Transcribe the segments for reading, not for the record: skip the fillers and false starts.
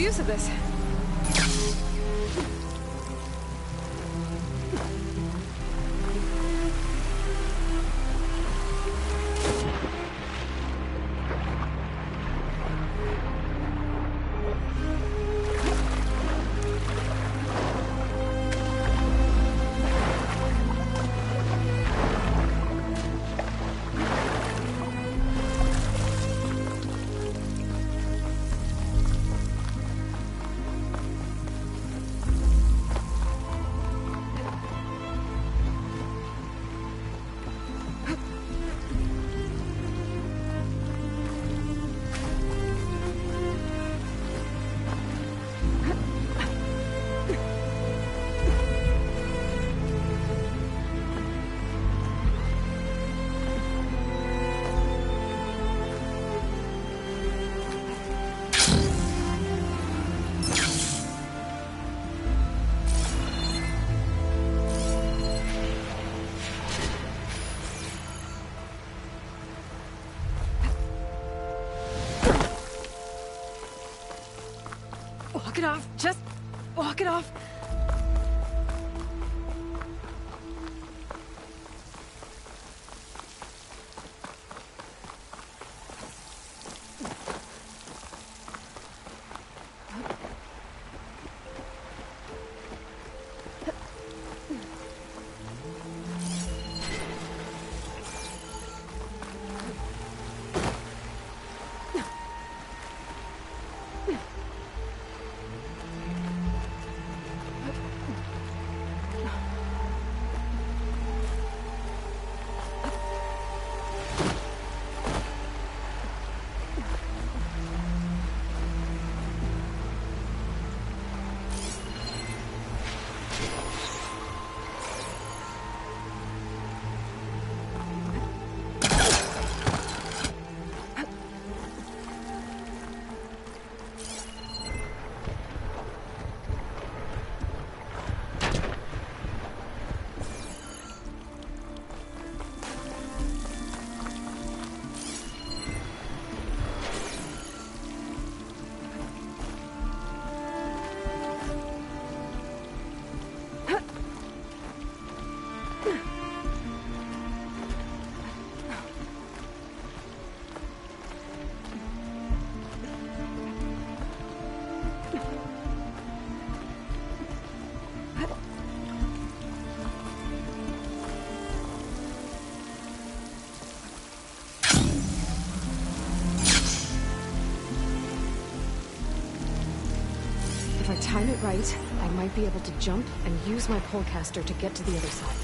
use of this. Walk it off. Just walk it off. If I time it right, I might be able to jump and use my polecaster to get to the other side.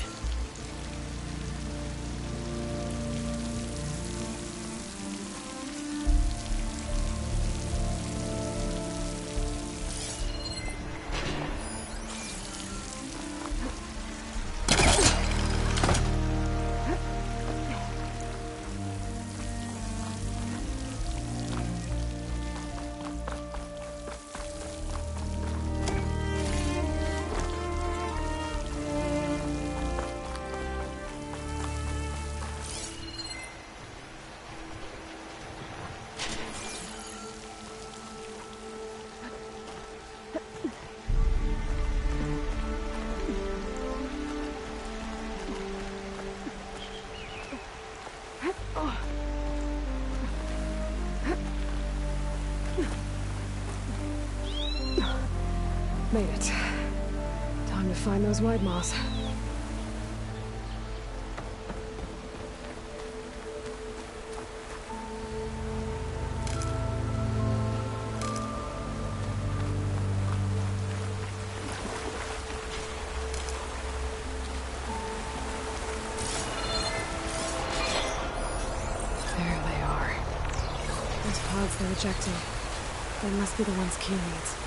Made it. Time to find those white moths. There they are. Those pods they're ejecting. They must be the ones Q needs.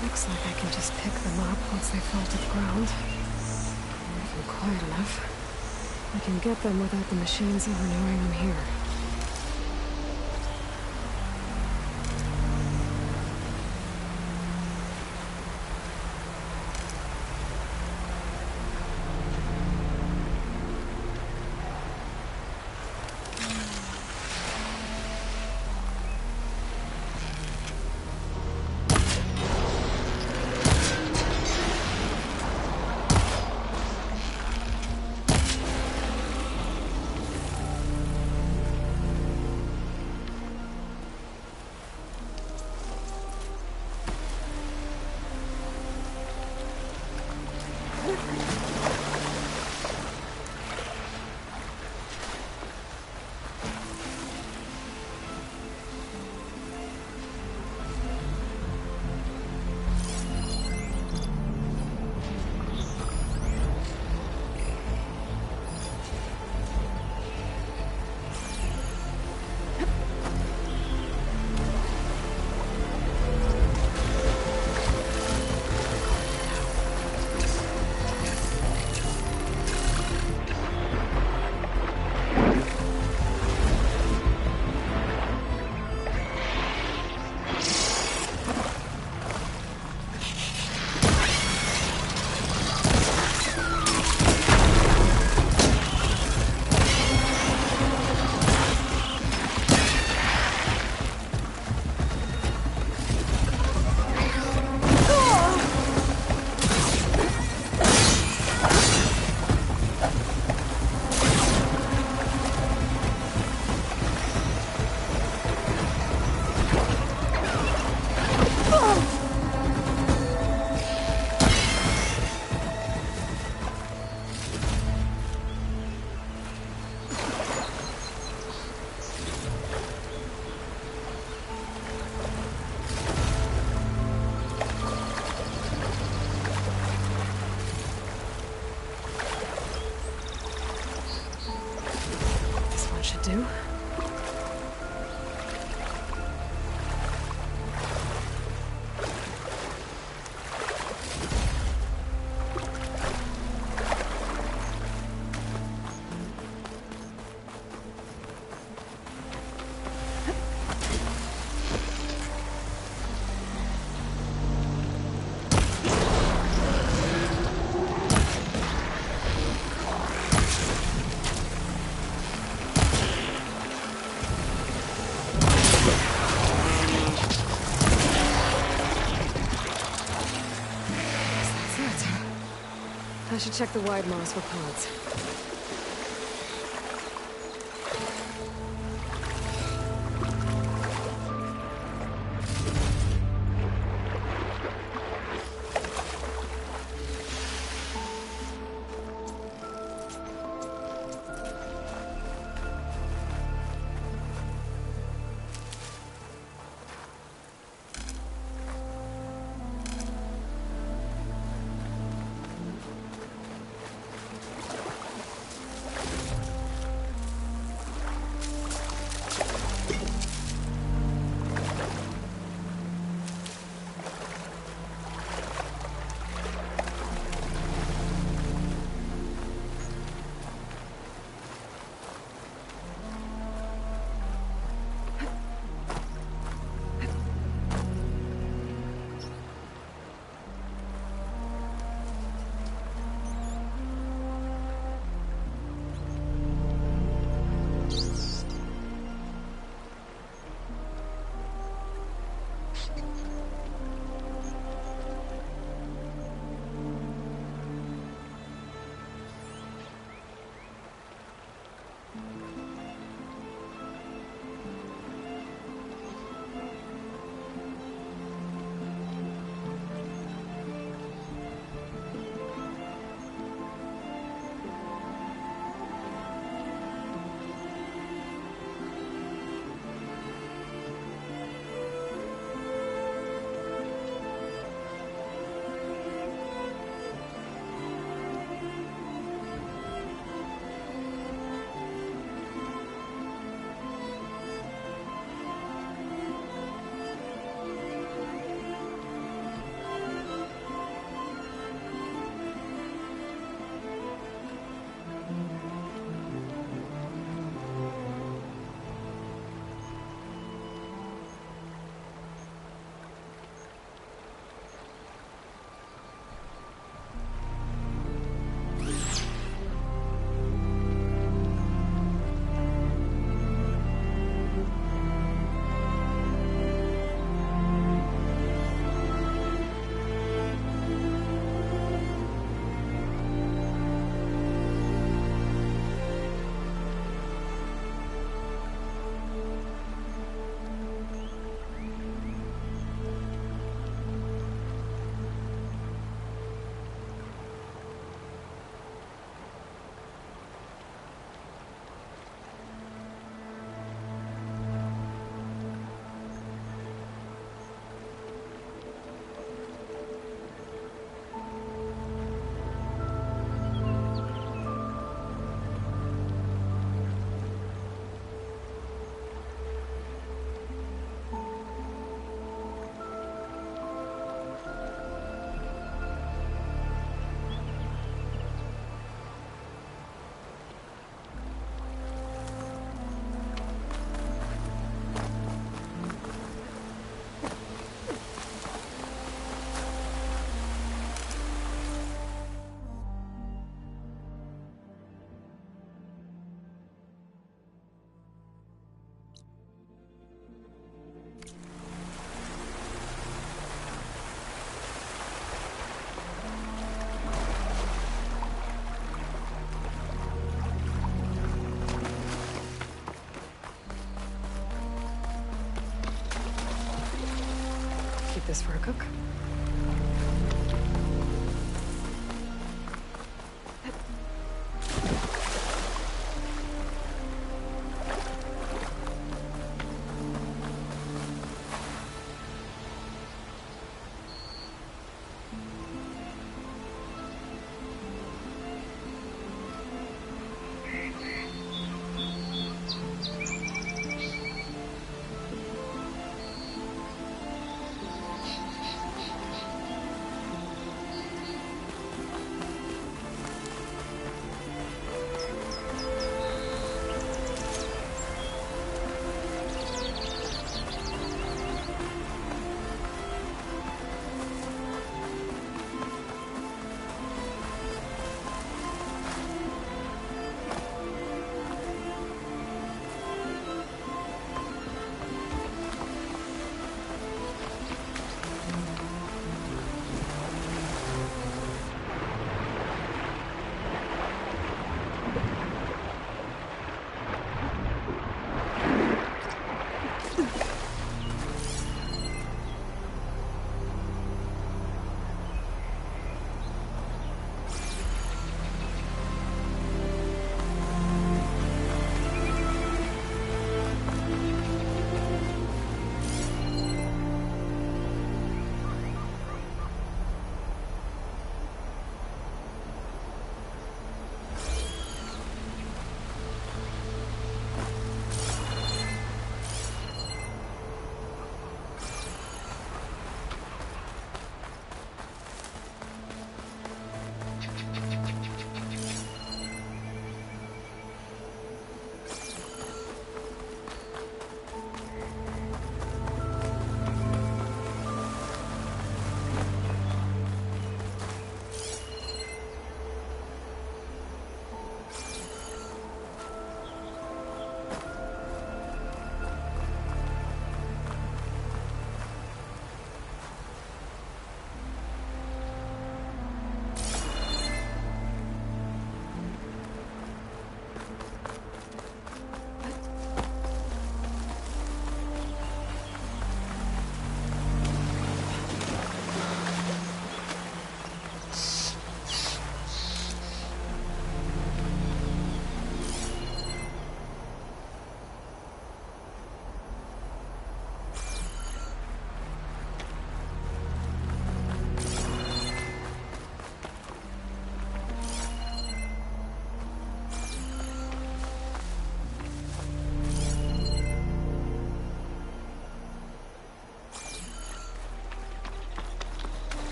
Looks like I can just pick them up once they fall to the ground. If I'm quiet enough, I can get them without the machines ever knowing I'm here. Do? I should check the wide moss for pods. this for a cook?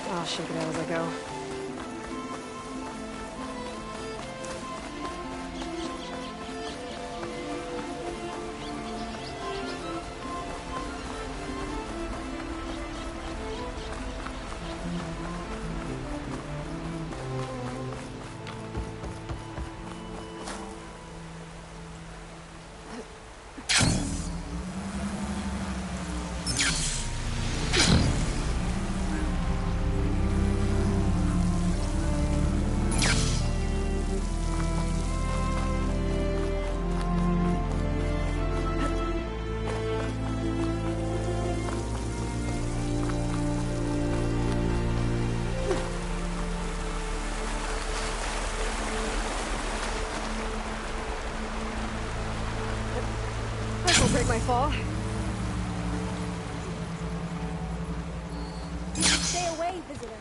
I'll shake it out as I go. Break my fall. Stay away, visitor.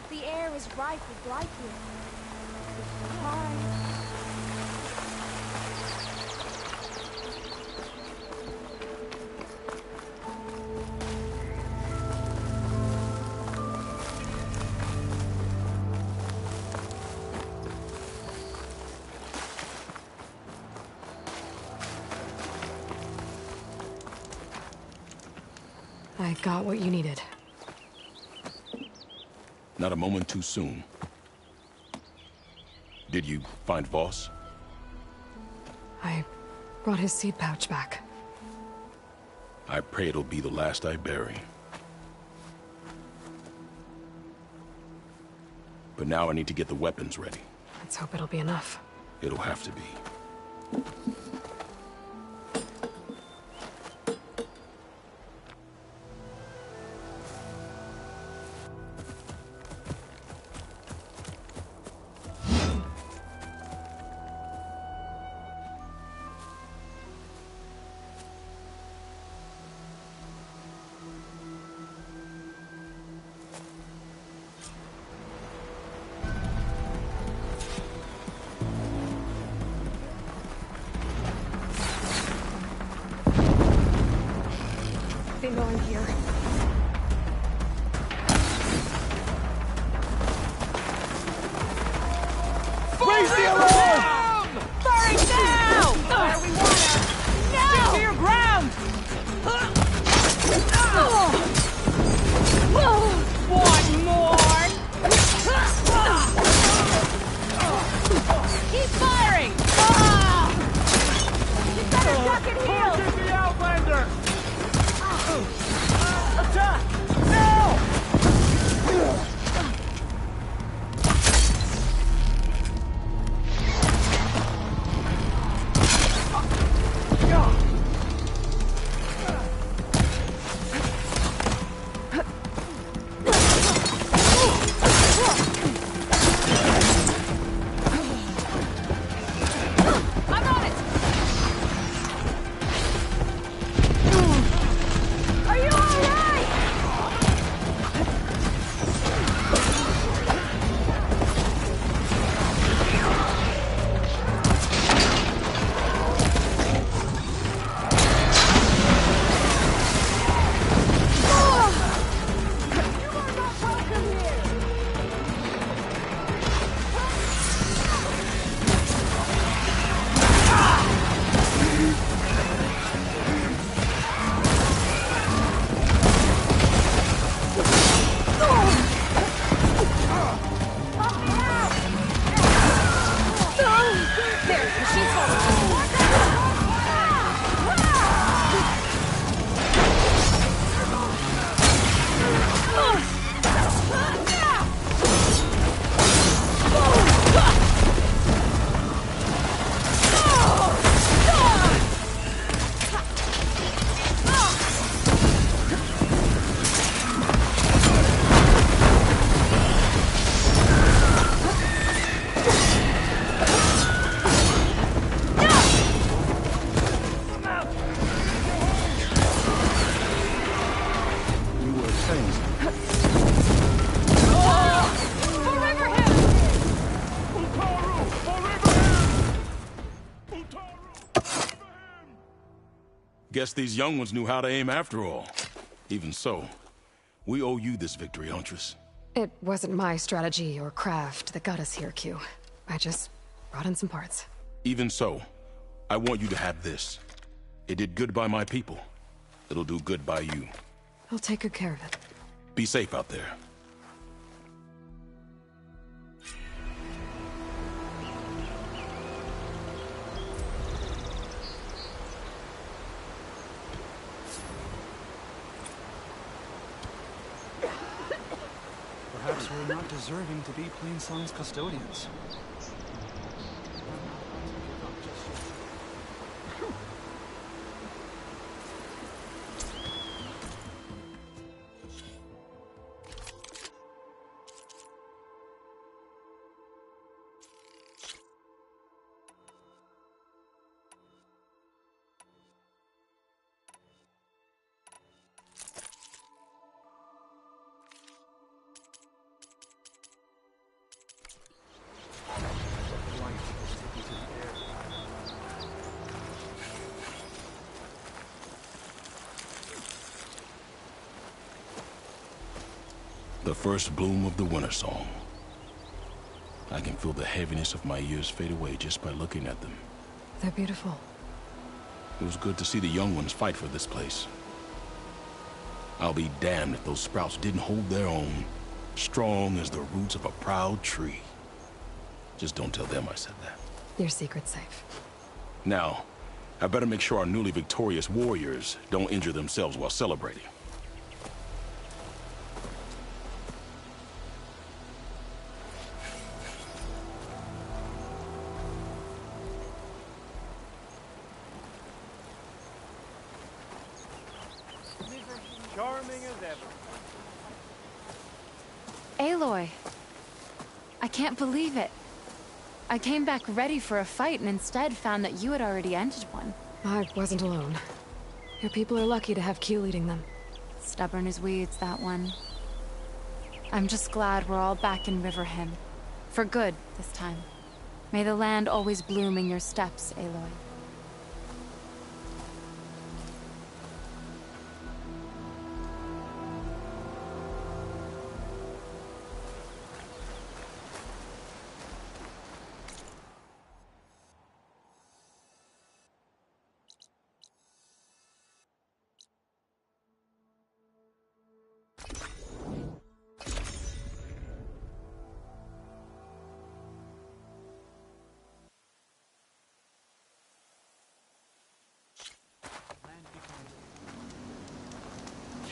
The air is rife with life here. Hi. I got what you needed. Not a moment too soon. Did you find Voss? I brought his seed pouch back. I pray it'll be the last I bury. But now I need to get the weapons ready. Let's hope it'll be enough. It'll have to be. They know I'm here. Raise the alarm! Firing now! Where we want her! Now! Stick to your ground! Want more? Keep firing! You better duck and heal! Focus the Outlander! Attack! Now! I'm on it! Are you alright? You are not welcome here! There, she's You were saying something. forever him! Utaru! Forever him! Utaru! Forever him! Guess these young ones knew how to aim after all. Even so, we owe you this victory, Huntress. It wasn't my strategy or craft that got us here, Q. I just brought in some parts. Even so, I want you to have this. It did good by my people. It'll do good by you. I'll take good care of it. Be safe out there. Perhaps we're not deserving to be Plain Song's custodians. The first bloom of the winter song. I can feel the heaviness of my years fade away just by looking at them. They're beautiful. It was good to see the young ones fight for this place. I'll be damned if those sprouts didn't hold their own. Strong as the roots of a proud tree. Just don't tell them I said that. Your secret's safe. Now, I better make sure our newly victorious warriors don't injure themselves while celebrating. Charming as ever. Aloy. I can't believe it. I came back ready for a fight and instead found that you had already ended one. I wasn't alone. Your people are lucky to have Q leading them. Stubborn as weeds, that one. I'm just glad we're all back in Riverhim. For good, this time. May the land always bloom in your steps, Aloy.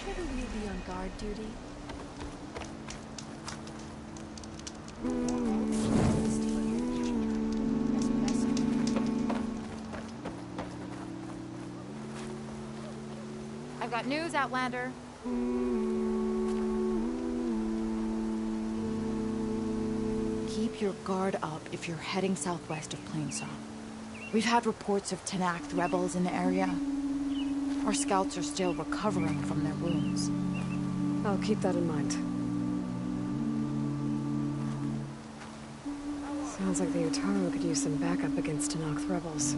Shouldn't you be on guard duty? I've got news, Outlander. Keep your guard up if you're heading southwest of Plainsong. We've had reports of Tenakth rebels in the area. Our scouts are still recovering from their wounds. I'll keep that in mind. Sounds like the Utaru could use some backup against Tenakth rebels.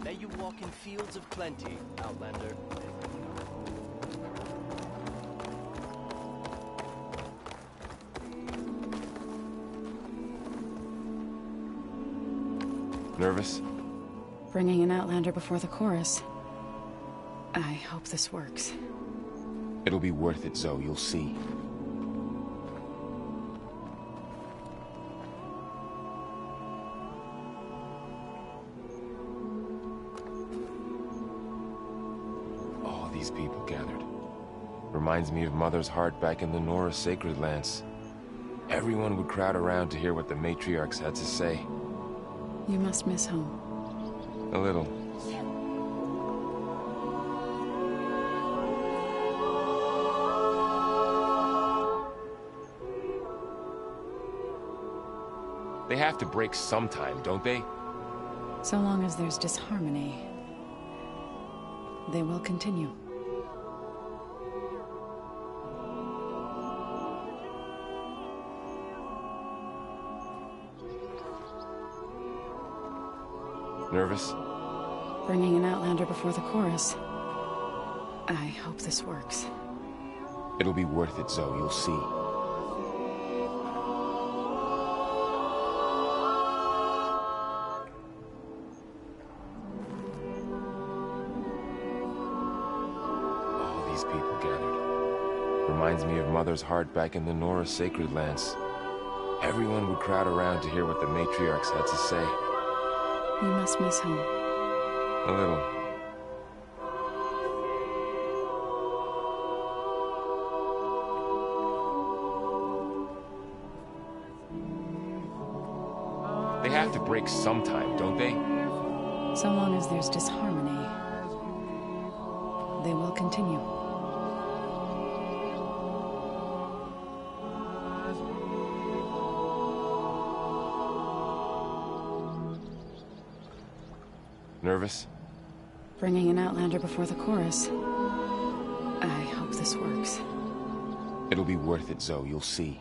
May you walk in fields of plenty, Outlander. Nervous? Bringing an Outlander before the chorus. I hope this works. It'll be worth it, Zoe, you'll see. All these people gathered. Reminds me of Mother's heart back in the Nora Sacred Lands. Everyone would crowd around to hear what the matriarchs had to say. You must miss home. A little. They have to break sometime, don't they? So long as there's disharmony, they will continue. Nervous? Bringing an Outlander before the chorus. I hope this works. It'll be worth it, Zoe, you'll see. All these people gathered. Reminds me of Mother's heart back in the Nora Sacred Lands. Everyone would crowd around to hear what the matriarchs had to say. You must miss home. A little. have to break sometime, don't they? So long as there's disharmony, they will continue. Nervous? Bringing an Outlander before the chorus. I hope this works. It'll be worth it, Zoe, you'll see.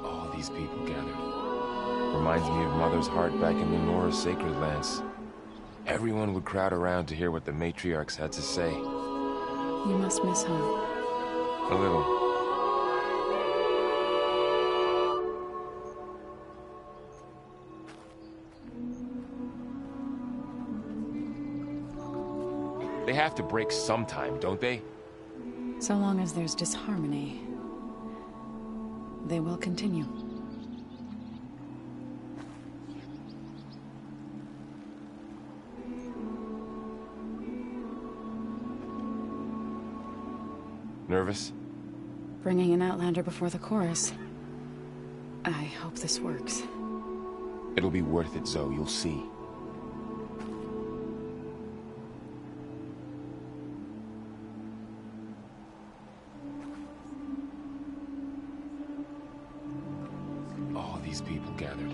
All these people gathered. Reminds me of Mother's heart back in the Nora sacred lands. Everyone would crowd around to hear what the matriarchs had to say. You must miss home. A little. They have to break sometime, don't they? So long as there's disharmony, they will continue. Nervous? Bringing an Outlander before the chorus. I hope this works. It'll be worth it, Zoe, you'll see. All these people gathered.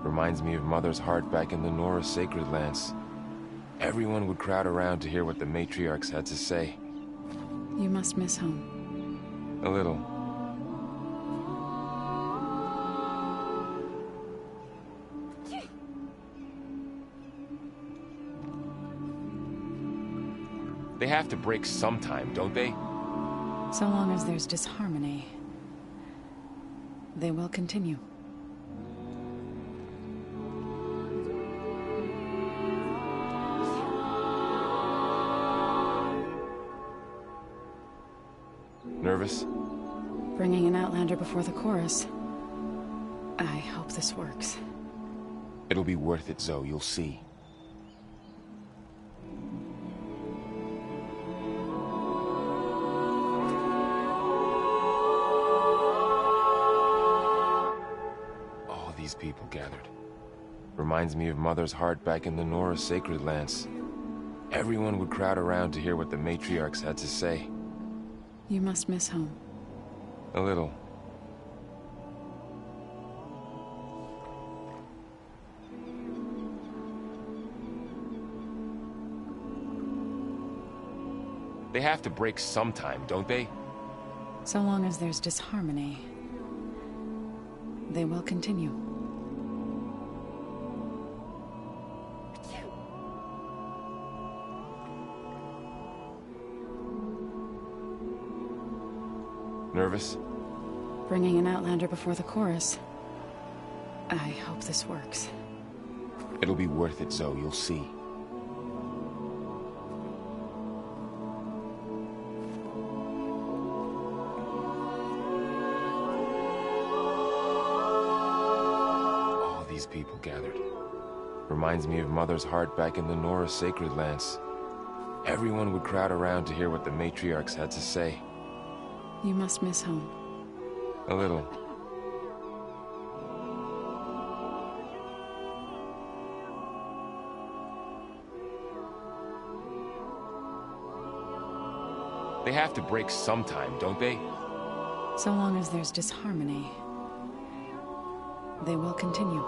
Reminds me of Mother's heart back in the Nora sacred lands. Everyone would crowd around to hear what the matriarchs had to say. You must miss home. A little. They have to break sometime, don't they? So long as there's disharmony, they will continue. Nervous? Bringing an Outlander before the chorus. I hope this works. It'll be worth it, Zoe, you'll see. All these people gathered. Reminds me of Mother's heart back in the Nora sacred lands. Everyone would crowd around to hear what the matriarchs had to say. You must miss home. A little. They have to break sometime, don't they? So long as there's disharmony, they will continue. Nervous? Bringing an Outlander before the chorus. I hope this works. It'll be worth it, Zoe, you'll see. All these people gathered. Reminds me of Mother's heart back in the Nora sacred lands. Everyone would crowd around to hear what the matriarchs had to say. You must miss home. A little. They have to break sometime, don't they? So long as there's disharmony, they will continue.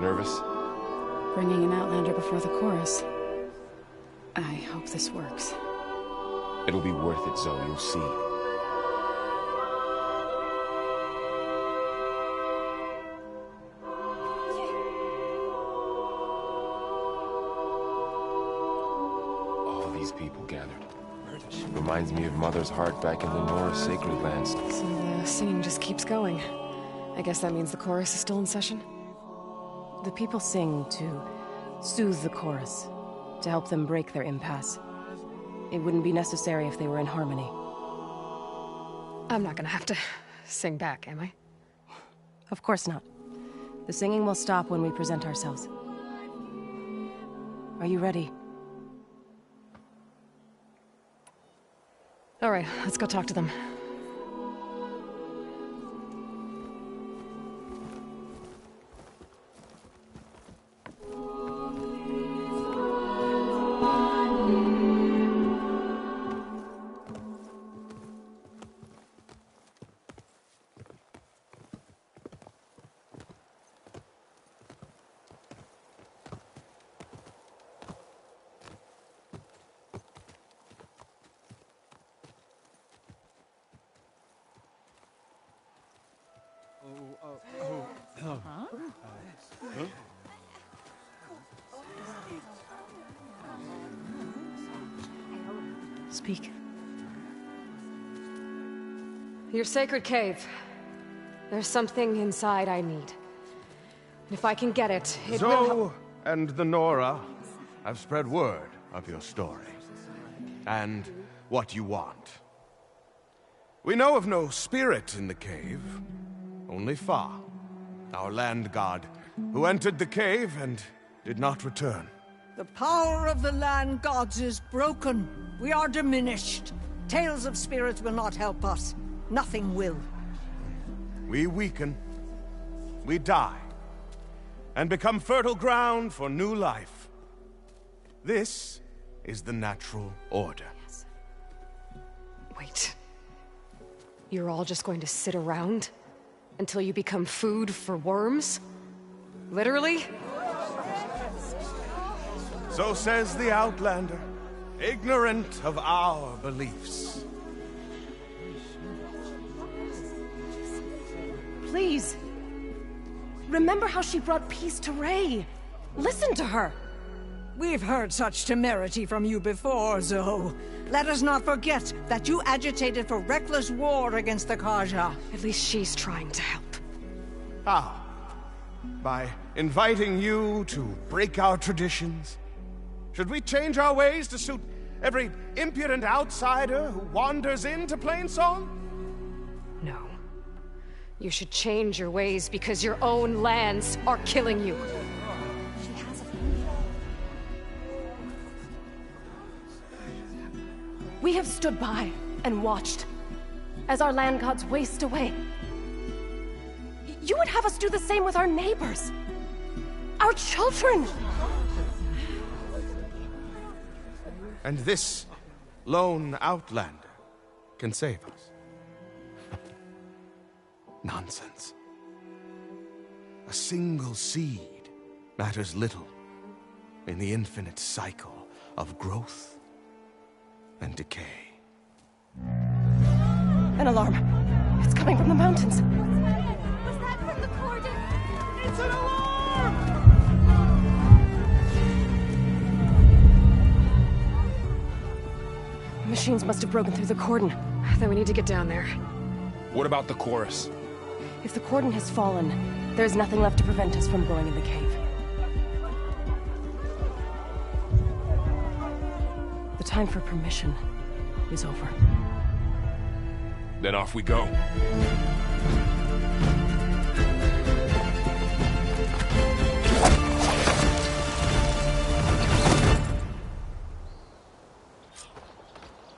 Nervous? Bringing an Outlander before the chorus. I hope this works. It'll be worth it, Zoe, you'll see. All these people gathered. Reminds me of Mother's heart back in the Nora sacred lands. So the singing just keeps going. I guess that means the chorus is still in session? The people sing to soothe the chorus, to help them break their impasse. It wouldn't be necessary if they were in harmony. I'm not gonna have to sing back, am I? Of course not. The singing will stop when we present ourselves. Are you ready? All right, let's go talk to them. Speak. Your sacred cave. There's something inside I need. And if I can get it, it will Zoe and the Nora have spread word of your story. And what you want. We know of no spirit in the cave. Only Fa, our land god, who entered the cave and did not return. The power of the land gods is broken. We are diminished. Tales of spirits will not help us. Nothing will. We weaken. We die. And become fertile ground for new life. This is the natural order. Wait. You're all just going to sit around until you become food for worms? Literally? So says the Outlander, ignorant of our beliefs. Please. Remember how she brought peace to Ray. Listen to her. We've heard such temerity from you before, Zoe. Let us not forget that you agitated for reckless war against the Kaja. At least she's trying to help. How? By inviting you to break our traditions? Should we change our ways to suit every impudent outsider who wanders into Plainsong? No. You should change your ways because your own lands are killing you. We have stood by and watched as our land gods waste away. You would have us do the same with our neighbors, our children. And this lone Outlander can save us. Nonsense. A single seed matters little in the infinite cycle of growth and decay. An alarm. It's coming from the mountains. Was that from the cordon? It's an alarm! Machines must have broken through the cordon. Then we need to get down there. What about the chorus? If the cordon has fallen, there's nothing left to prevent us from going in the cave. The time for permission is over. Then off we go.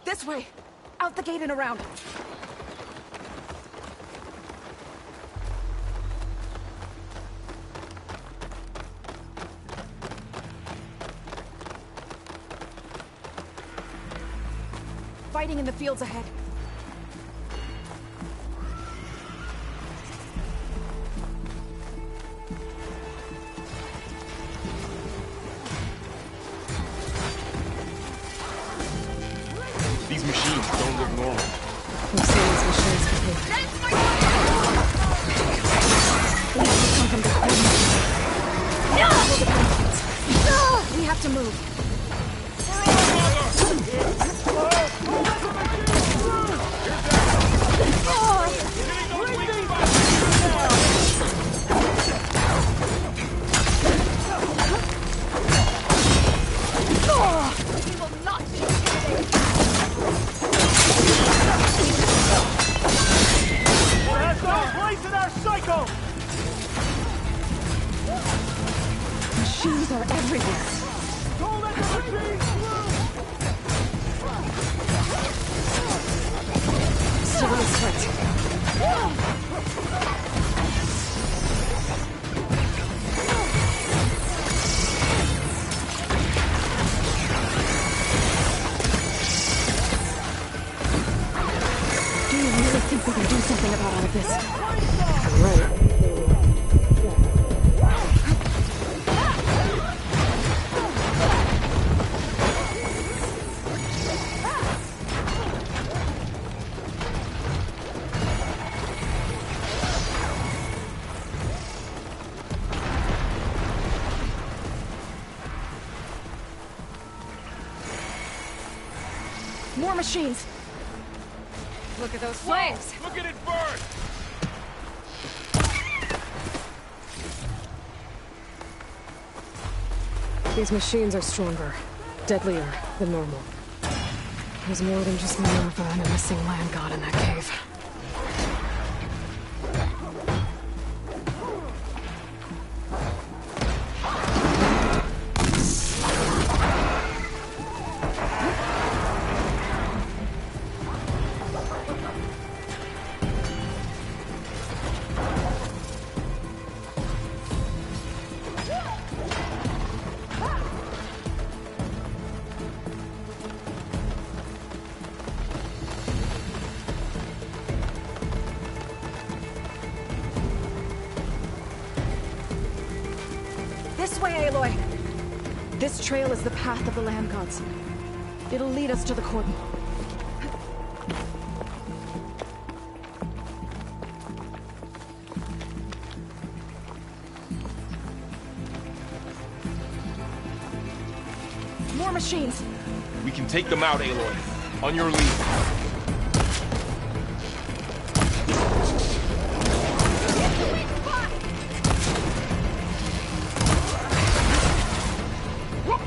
This way! Out the gate and around! Fighting in the fields ahead. These machines don't look normal. We've seen these machines before. That's my We have to move. We will not be intimidated. machines are everywhere. Don't let the machines Still in his foot. Do you really think we can do something about all of this? Right. More machines! Look at those flames! Whoa, look at it burn! These machines are stronger, deadlier than normal. There's more than just Minerva and a missing land god in that cave. This way, Aloy! This trail is the path of the land gods. It'll lead us to the cordon. More machines! We can take them out, Aloy. On your lead.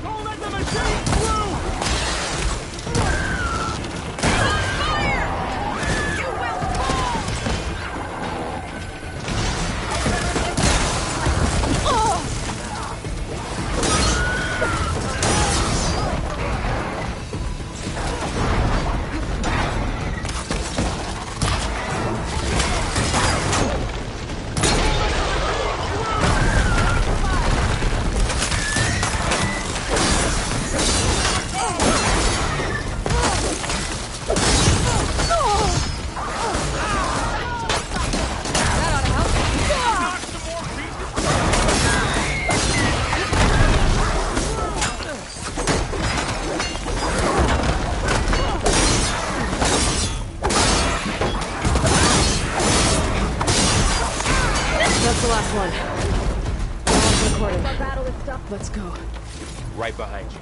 Don't let the machines through! That's the last one. On to the cordon. Let's go. Right behind you.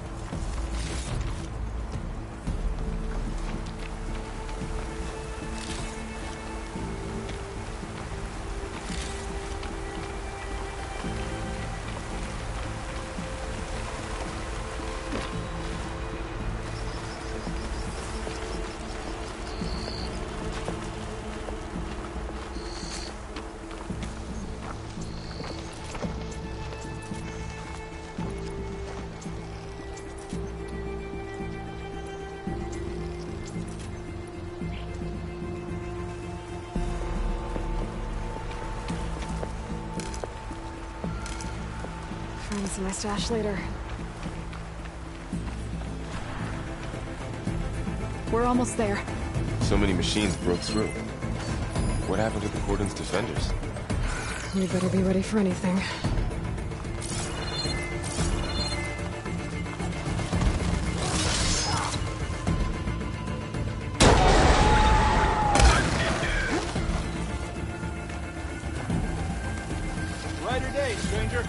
Throw this in my stash later. We're almost there. So many machines broke through. What happened to the cordon's defenders? We better be ready for anything. Brighter day, stranger.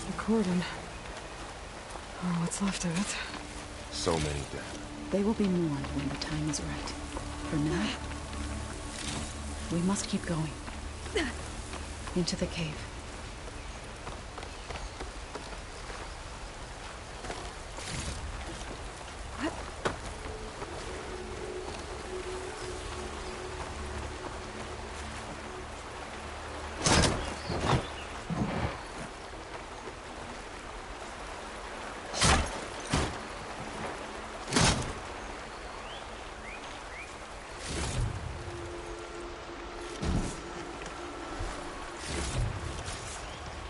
The cordon. Or what's left of it. So many dead. They will be mourned when the time is right. For now, we must keep going. Into the cave.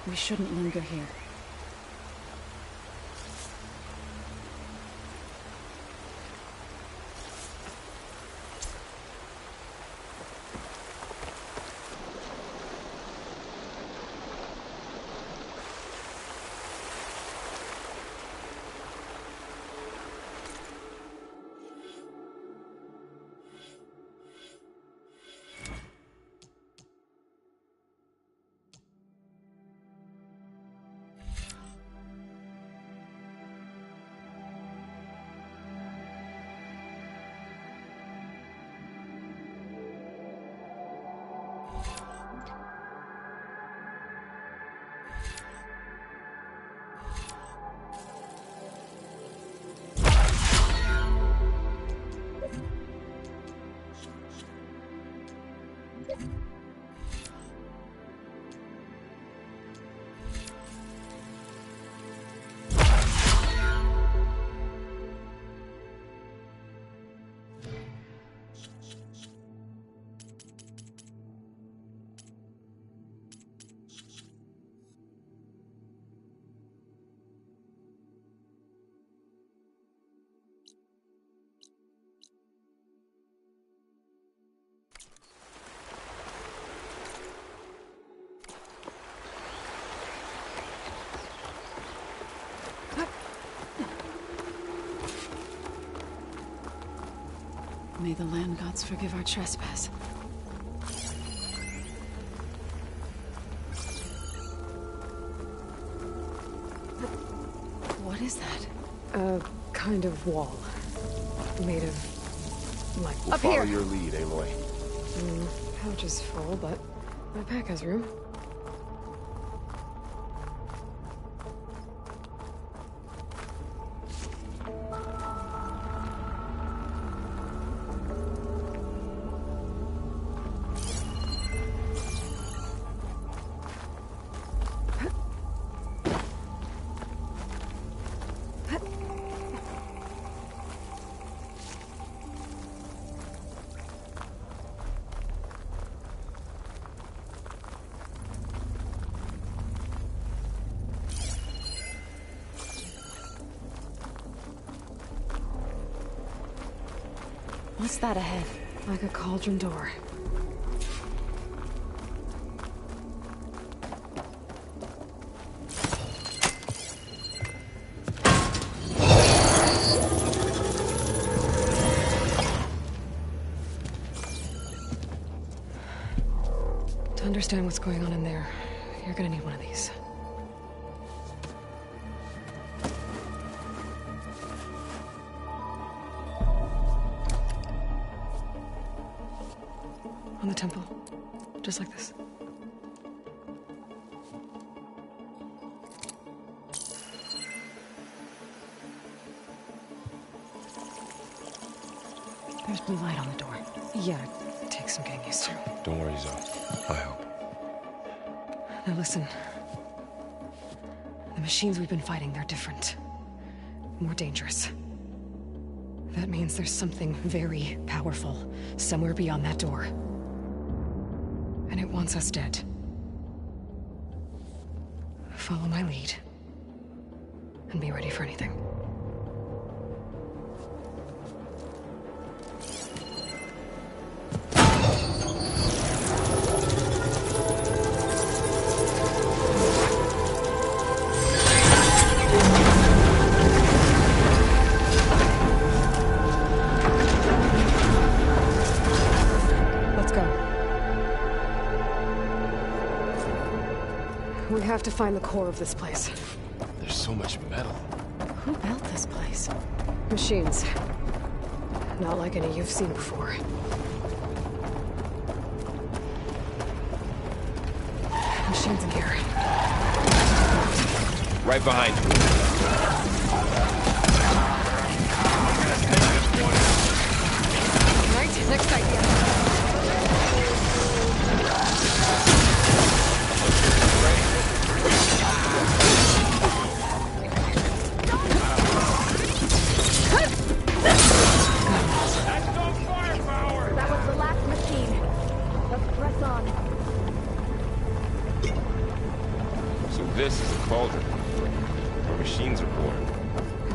We shouldn't linger here. May the land gods forgive our trespass. What is that? A kind of wall. Made of... like... We'll up follow here! your lead, Aloy. Pouch is full, but my pack has room. What's that ahead? Like a cauldron door. To understand what's going on in there, you're gonna need one of these. On the temple. Just like this. There's blue light on the door. Yeah, it takes some getting used to. Don't worry, Zoe. I help. Now listen. The machines we've been fighting, they're different. More dangerous. That means there's something very powerful somewhere beyond that door. And it wants us dead. Follow my lead. And be ready for anything. We have to find the core of this place. There's so much metal. Who built this place? Machines. Not like any you've seen before. Machines in here. Right behind you. Right, next idea. That was the last machine. Let's press on. So this is a cauldron, where machines are born.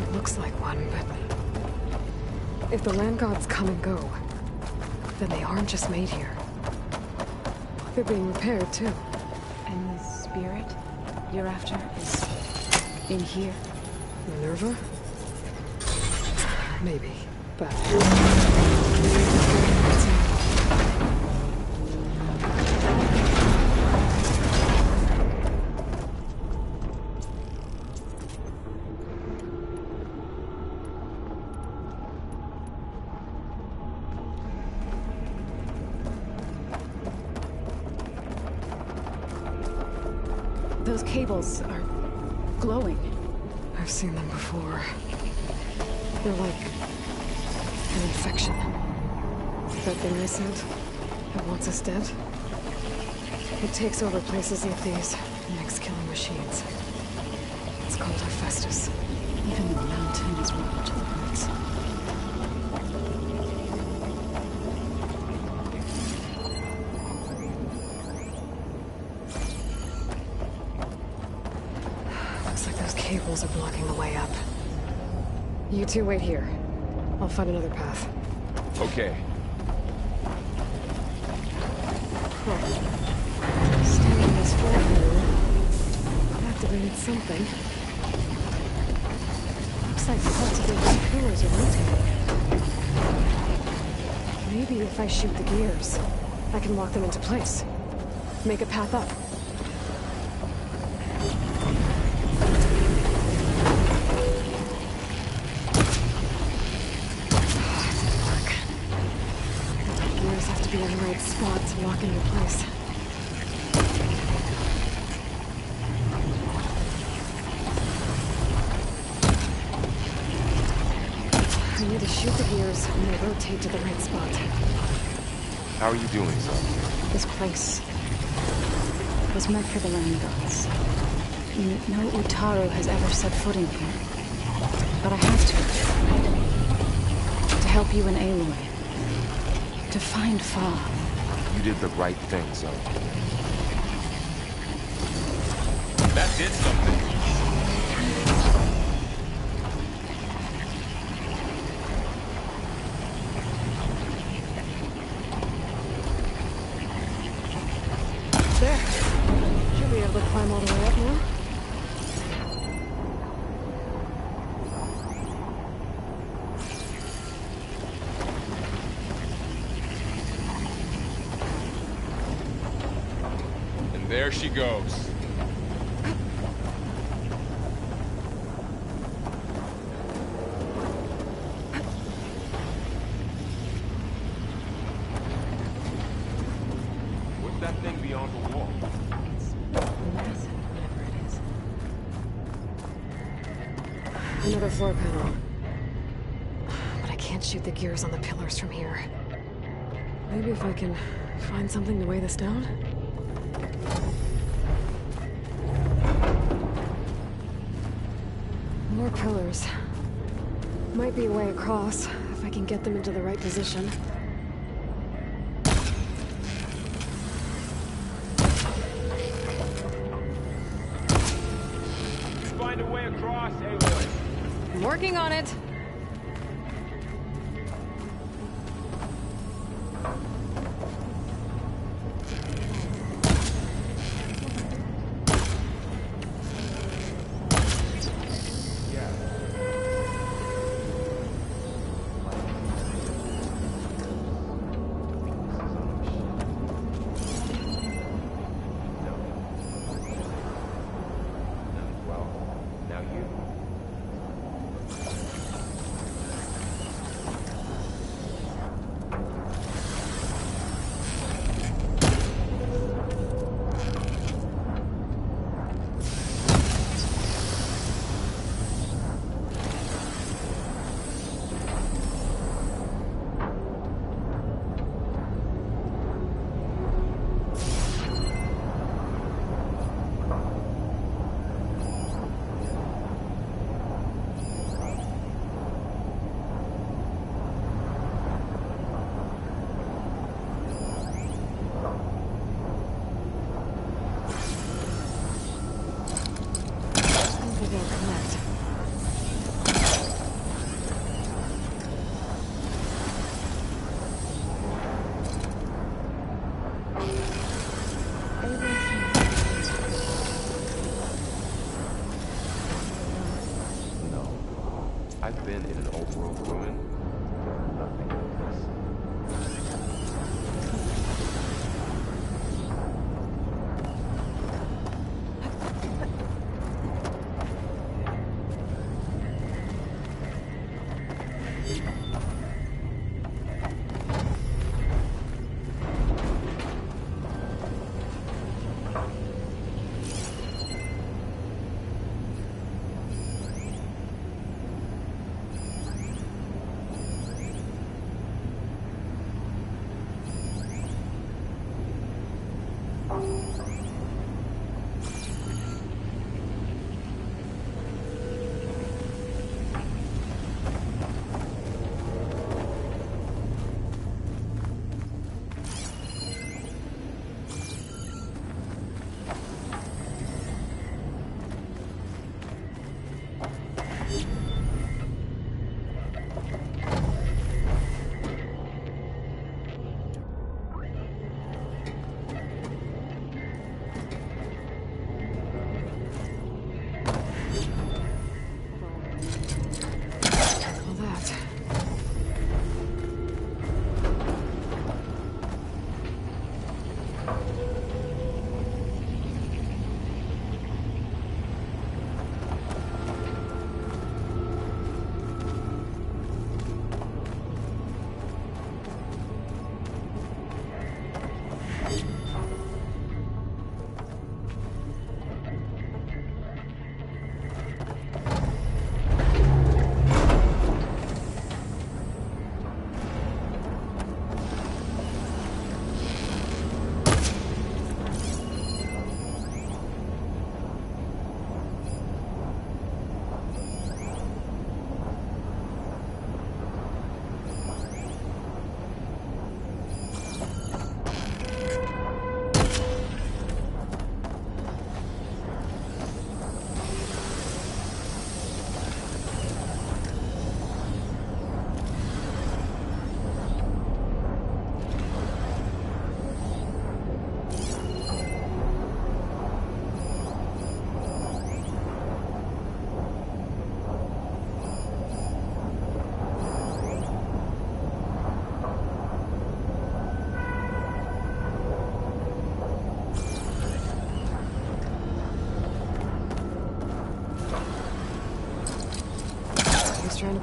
It looks like one, but... if the land gods come and go, then they aren't just made here. They're being repaired, too. And the spirit you're after is in here? Minerva? Maybe, but... Those cables are glowing. I've seen them before. They're like an infection. That thing I said, that wants us dead. It takes over places like these and makes killing machines. It's called Hephaestus. Even the mountain is rotten to the roots. Looks like those cables are blocking the way up. You two wait here. I'll find another path. Okay. Standing in this floor here, I've activated something. Looks like parts of those pillars are rotating. Maybe if I shoot the gears, I can lock them into place. Make a path up. Gears have to be in the right spot to lock into place. I need to shoot the gears when they rotate to the right spot. How are you doing, son? This place was meant for the land gods. No Utaru has ever set foot in here. But I have to help you and Aloy. To find Fa. You did the right thing, son. That did something. There. Should be able to climb all the way up now. And there she goes. What's that thing beyond the wall? Massive, whatever it is. Another floor panel. But I can't shoot the gears on the pillars from here. Maybe if I can find something to weigh this down? More pillars. Might be a way across, if I can get them into the right position. Find a way across, Aloy. I'm working on it!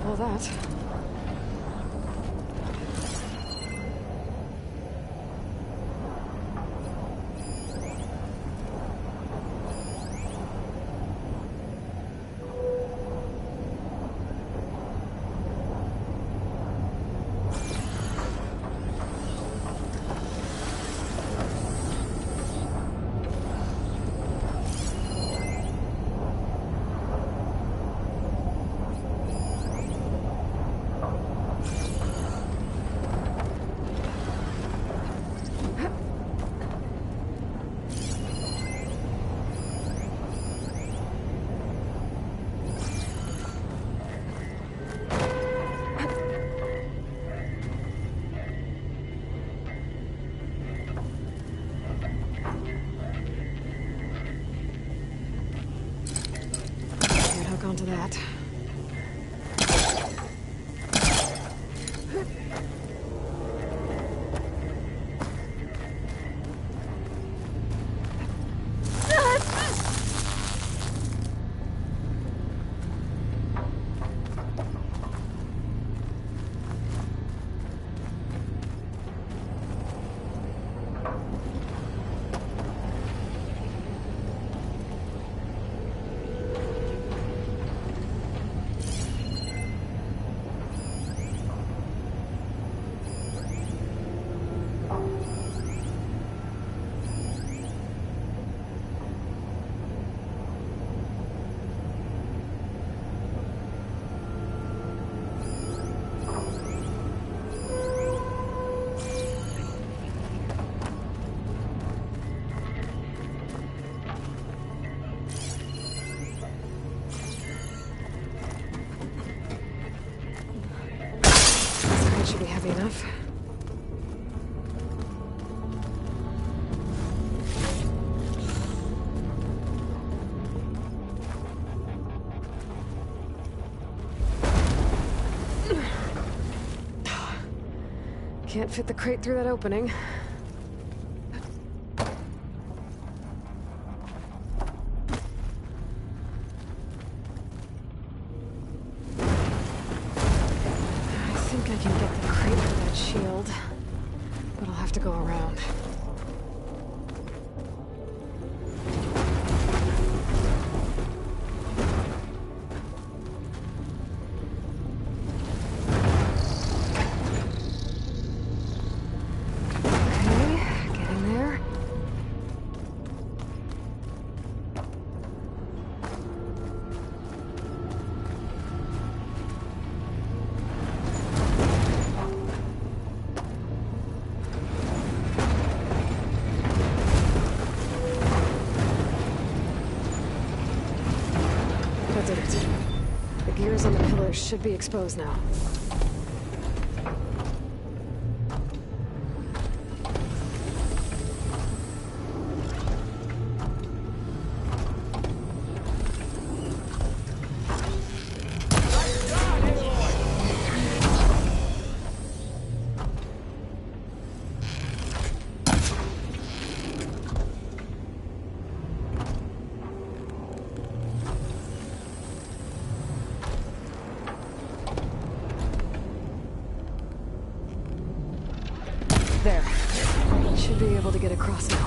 pull that. Onto that. Should be heavy enough. Can't fit the crate through that opening. I can get the crate for that shield, but I'll have to go around. Okay, getting there. Did it. The gears on the pillars should be exposed now. There. Should be able to get across now.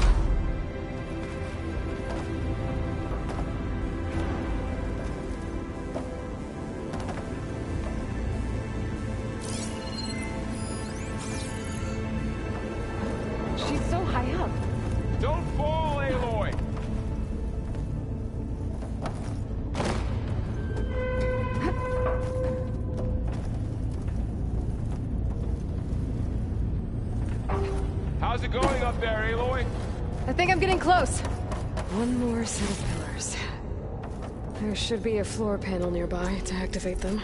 She's so high up. Don't fall, Aloy! How's it going up there, Aloy? I think I'm getting close. One more set of pillars. There should be a floor panel nearby to activate them.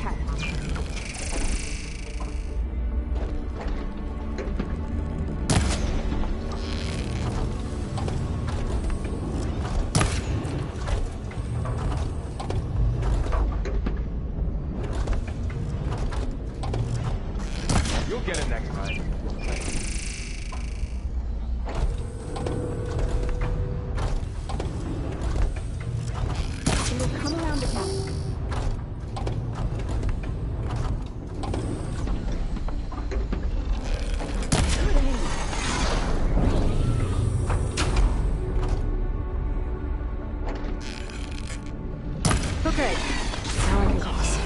Okay. You'll get it next time. We'll come around again. Okay, now I can cross.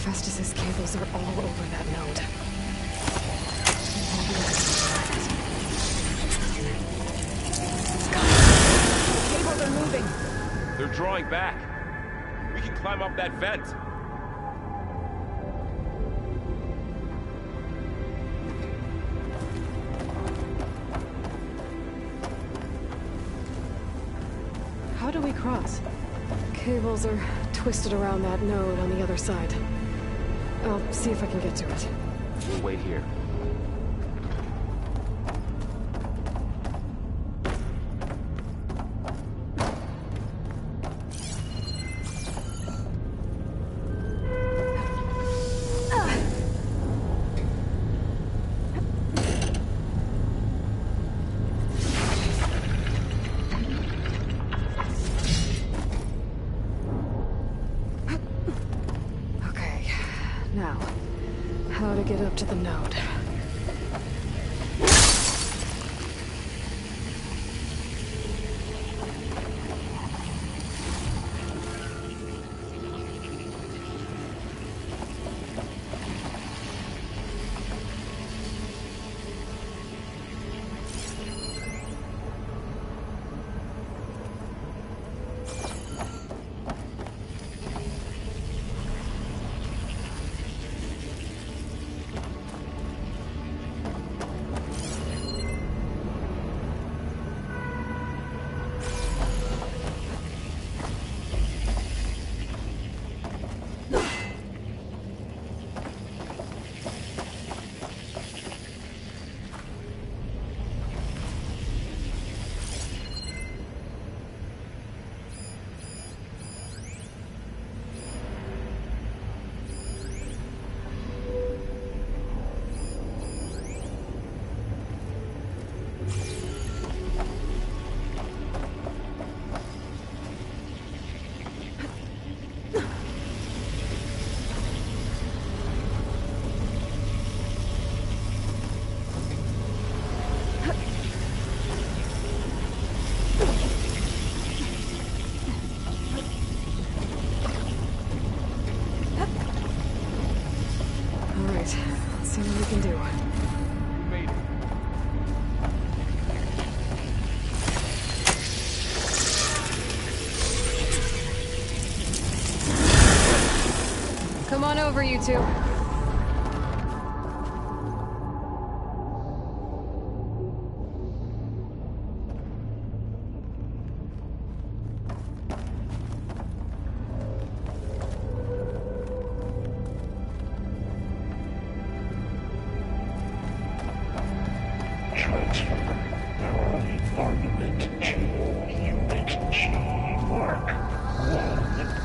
Festus's cables are all over that node. The cables are moving. They're drawing back. We can climb up that vent. How do we cross? Cables are twisted around that node on the other side. I'll see if I can get to it. We'll wait here. Now, how to get up to the node. See what we can do. You made it. Come on over, you two.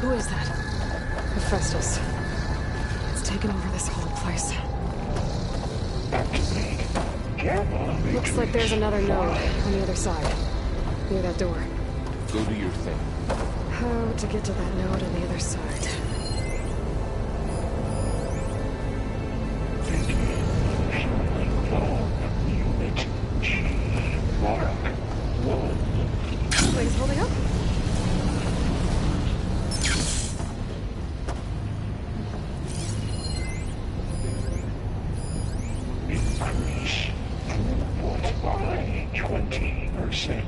Who is that? Hephaestus. It's taken over this whole place. Looks like there's another node on the other side. Near that door. Go do your thing. How to get to that node on the other side. Wait, is holding up? Increase throughput by 20%.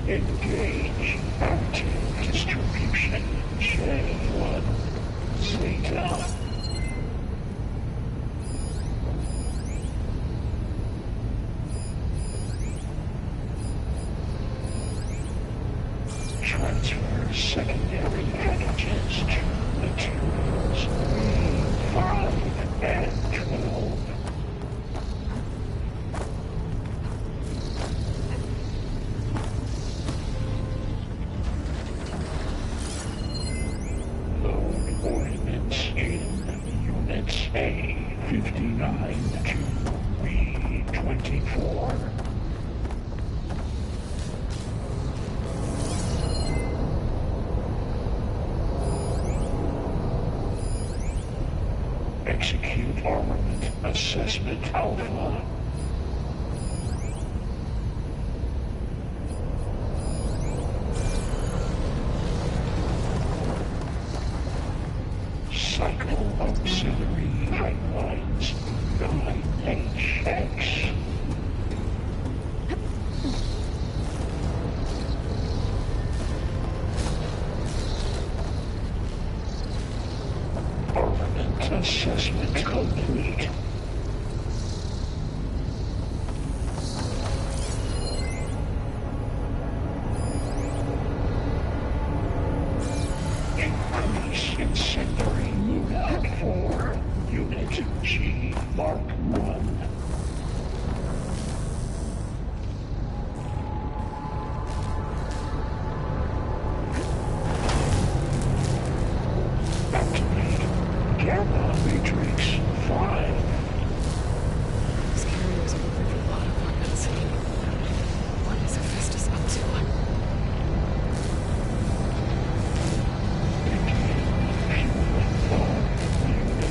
Engage active distribution J1 Zeta. Transfer secondary packages to materials 5 and 12. Load ordnance in units A59 to B24. Execute armament assessment alpha. Cycle auxiliary pipelines 9HX. Armament assessment complete. Increase incendiary loadout for Unit G Mark 1. Activate Gamma Matrix 5. These carriers are moving a lot of weapons. What is Hephaestus up to?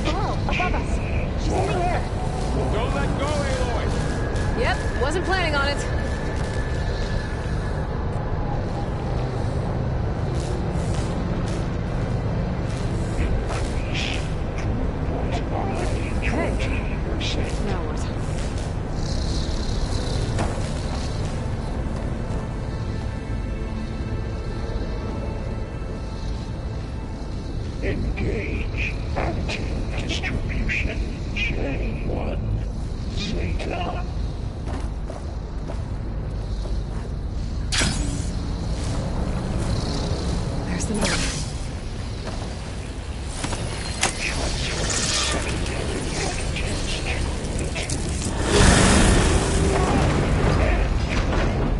Below, above us. She's in the air. Don't let go, Aloy! Yep, wasn't planning on it. Increase throughput by 20%. Now what? Engage active distribution J1 Zeta. There's the node. Transfer secondary packages to materials 5 and 12.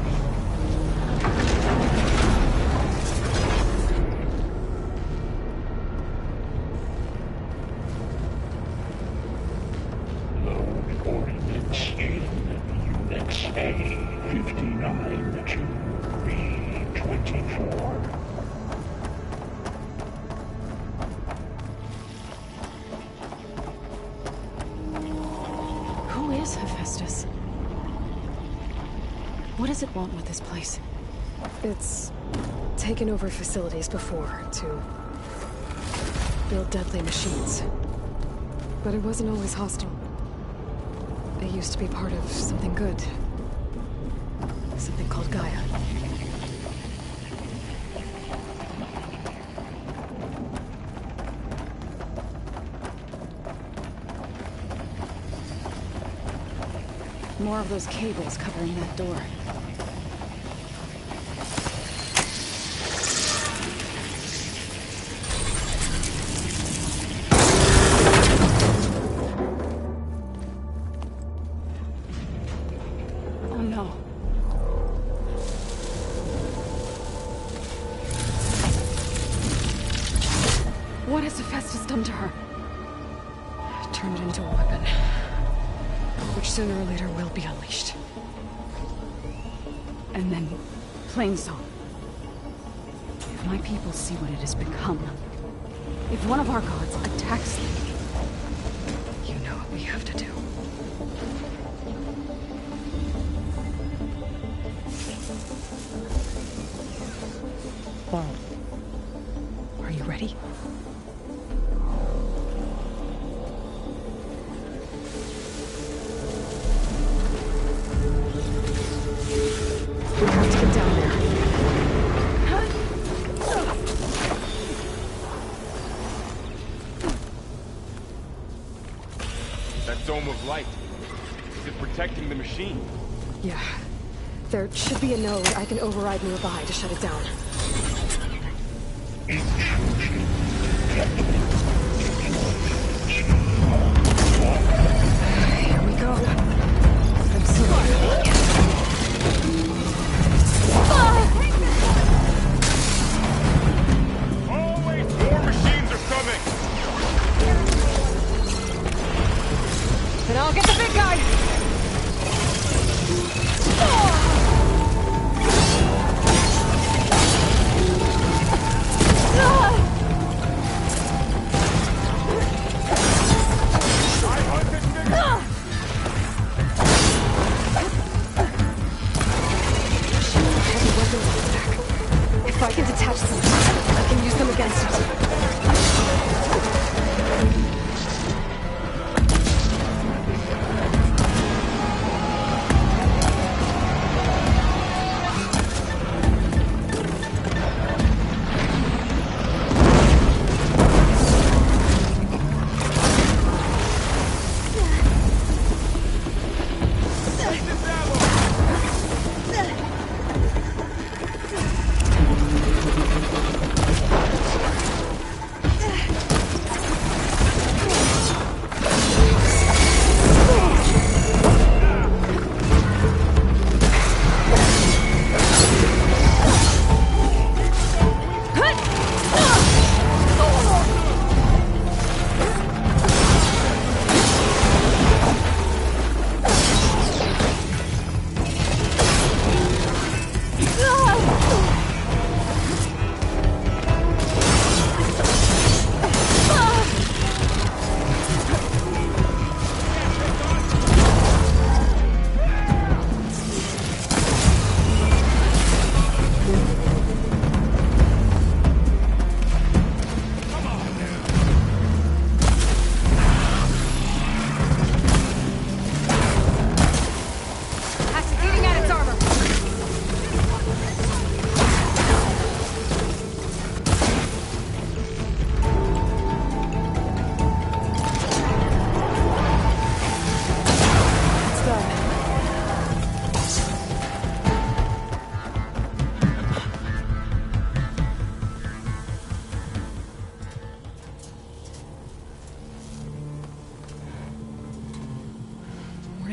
Load ordnance in units A59 to B24. Who is Hephaestus? What does it want with this place? It's taken over facilities before to build deadly machines. But it wasn't always hostile. It used to be part of something good. Something called Gaia. More of those cables covering that door. Oh no. What has Hephaestus done to her? turn it into a weapon, which sooner or later will be unleashed. And then, Plainsong. If my people see what it has become, if one of our gods attacks them, you know what we have to do. Are you ready? we have to get down there. That dome of light. Is it protecting the machine? Yeah. There should be a node I can override nearby to shut it down. Here we go. I'm sorry. Oh wait, more machines are coming! Then I'll get the big guy! If I can detach them, I can use them against it.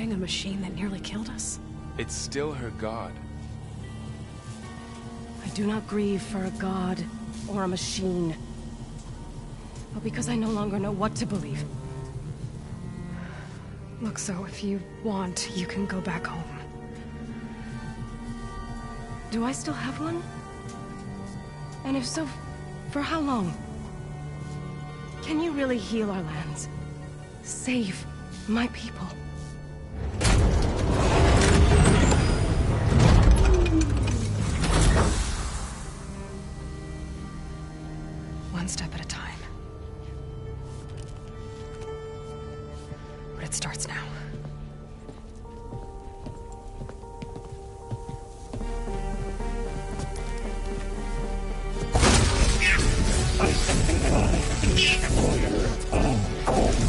A machine that nearly killed us? It's still her god. I do not grieve for a god or a machine, but because I no longer know what to believe. Look, so if you want, you can go back home. Do I still have one? And if so, for how long? Can you really heal our lands? Save my people? One step at a time. But it starts now. Destroyer, uncalled.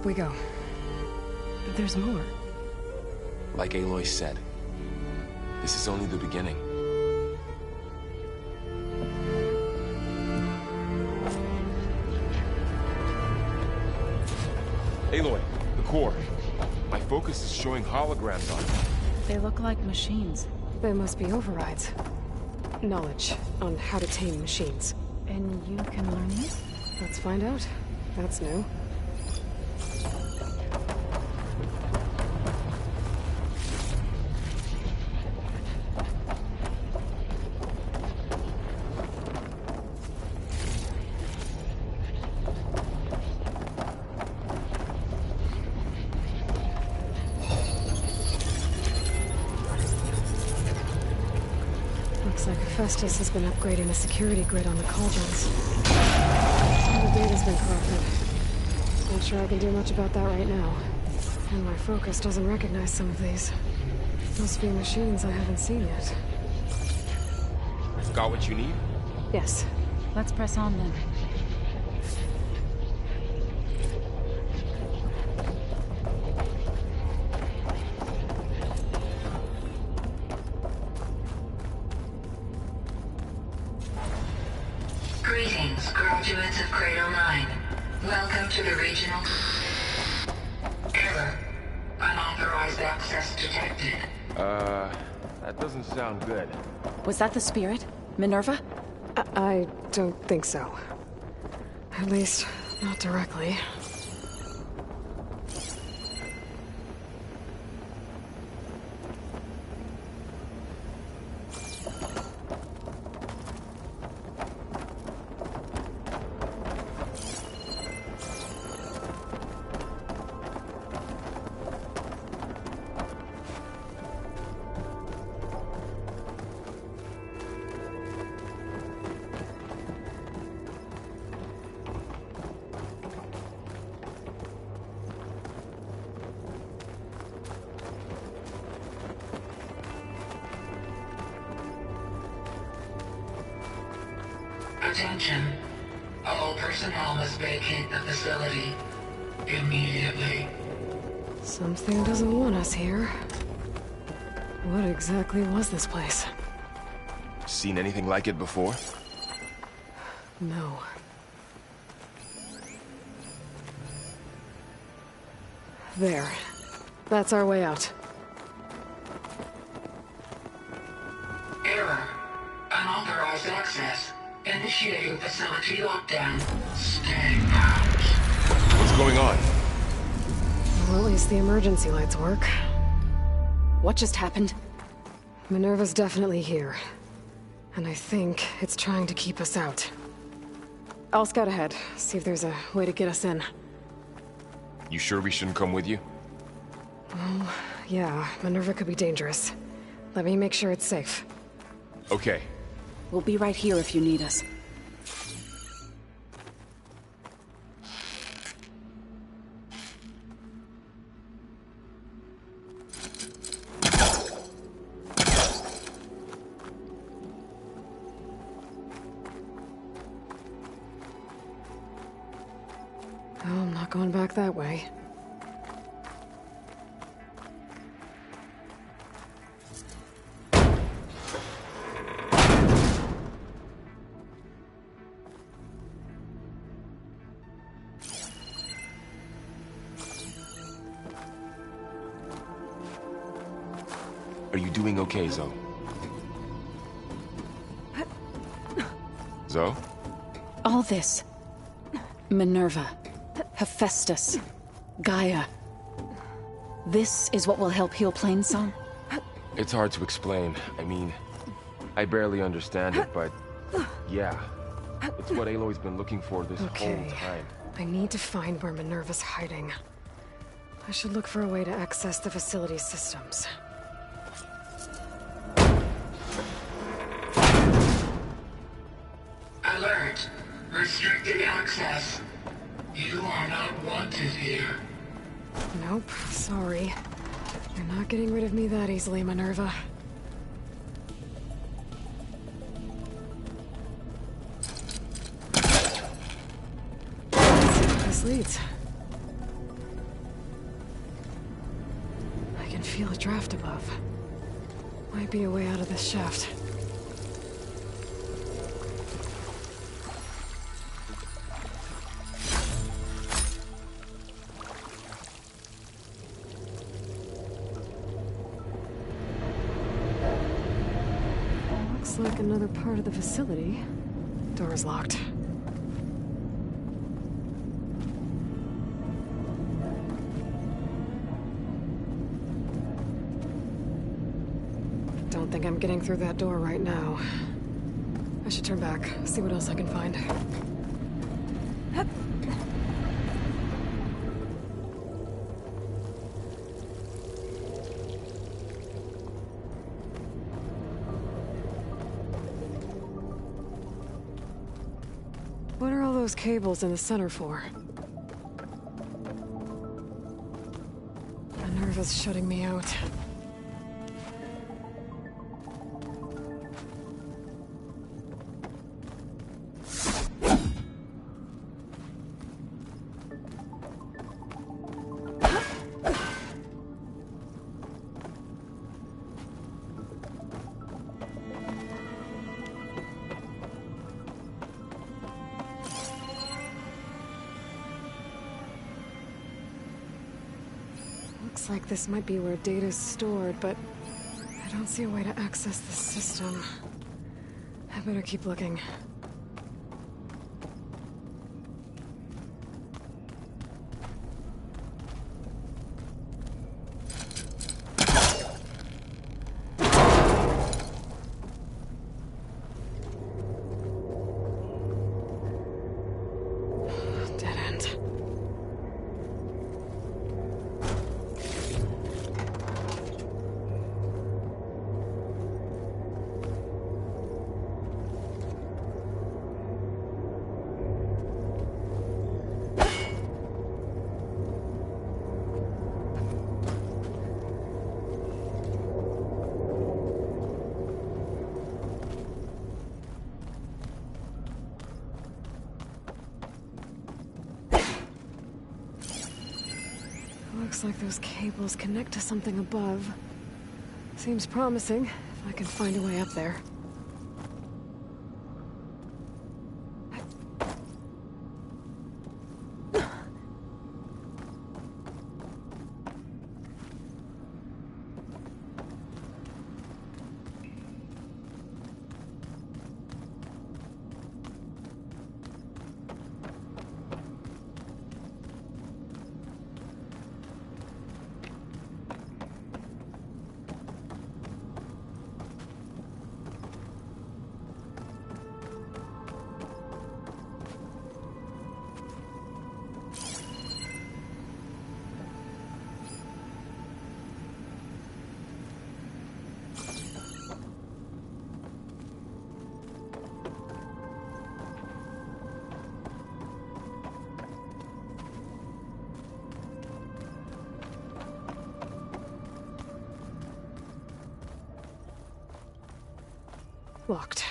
we go. There's more. Like Aloy said, this is only the beginning. Aloy, the core. My focus is showing holograms on it. They look like machines. They must be overrides. Knowledge on how to tame machines. And you can learn these? Let's find out. That's new. Looks like Hephaestus has been upgrading the security grid on the cauldrons. All the data's been corrupted. Not sure I can do much about that right now. And my focus doesn't recognize some of these. Must be machines I haven't seen yet. Got what you need? Yes. Let's press on then. Greetings, graduates of Cradle 9. Welcome to the regional... Error. Unauthorized access detected. That doesn't sound good. Was that the spirit? Minerva? I don't think so. At least, not directly. Attention. All personnel must vacate the facility immediately. Something doesn't want us here. What exactly was this place? Seen anything like it before? No. There. That's our way out. Error. Unauthorized access. Initiating facility lockdown. Stay out. What's going on? Well, at least the emergency lights work. What just happened? Minerva's definitely here. And I think it's trying to keep us out. I'll scout ahead, see if there's a way to get us in. You sure we shouldn't come with you? Well, yeah, Minerva could be dangerous. Let me make sure it's safe. Okay. We'll be right here if you need us. Oh, I'm not going back that way. Are you doing okay, Zoe? Zoe? All this. Minerva. Hephaestus. Gaia. This is what will help heal Plainsong? It's hard to explain. I mean, I barely understand it, but yeah. It's what Aloy's been looking for this whole time. I need to find where Minerva's hiding. I should look for a way to access the facility's systems. Alert. Restricted access. You are not wanted here. Nope, sorry. You're not getting rid of me that easily, Minerva. Let's see where this leads. draft above. Might be a way out of this shaft. Looks like another part of the facility. Door is locked. Don't think I'm getting through that door right now. I should turn back, see what else I can find. What are all those cables in the center for? My nerve is shutting me out. Looks like this might be where data's stored, but I don't see a way to access the system. I better keep looking. Dead end. Looks like those cables connect to something above. Seems promising, if I can find a way up there. Locked.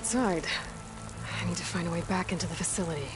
outside. I need to find a way back into the facility.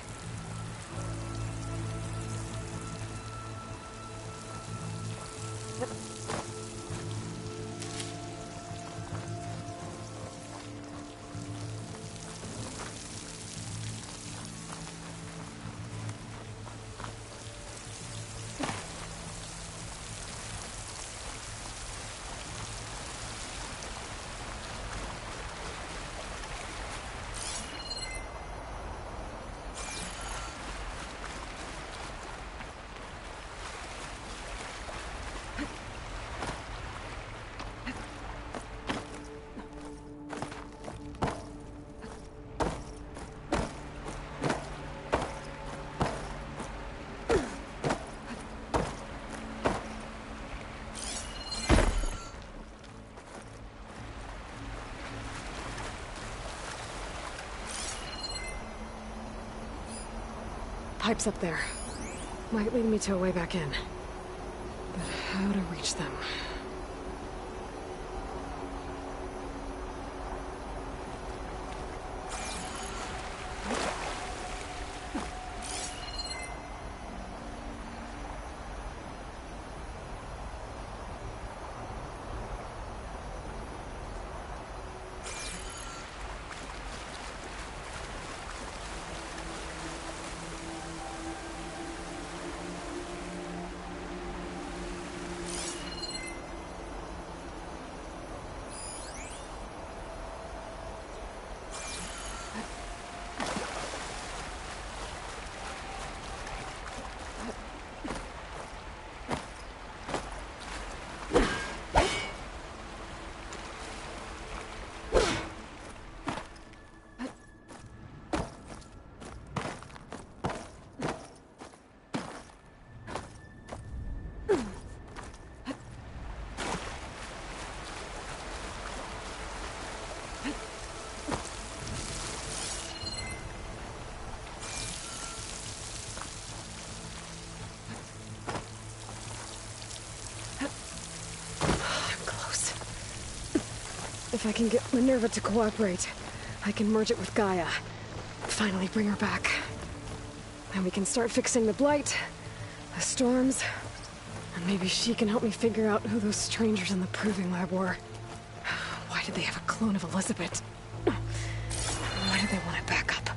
Pipes up there. Might lead me to a way back in. But how to reach them? If I can get Minerva to cooperate, I can merge it with Gaia. Finally bring her back. Then we can start fixing the Blight, the storms, and maybe she can help me figure out who those strangers in the Proving Lab were. Why did they have a clone of Elizabeth? Why did they want it back up?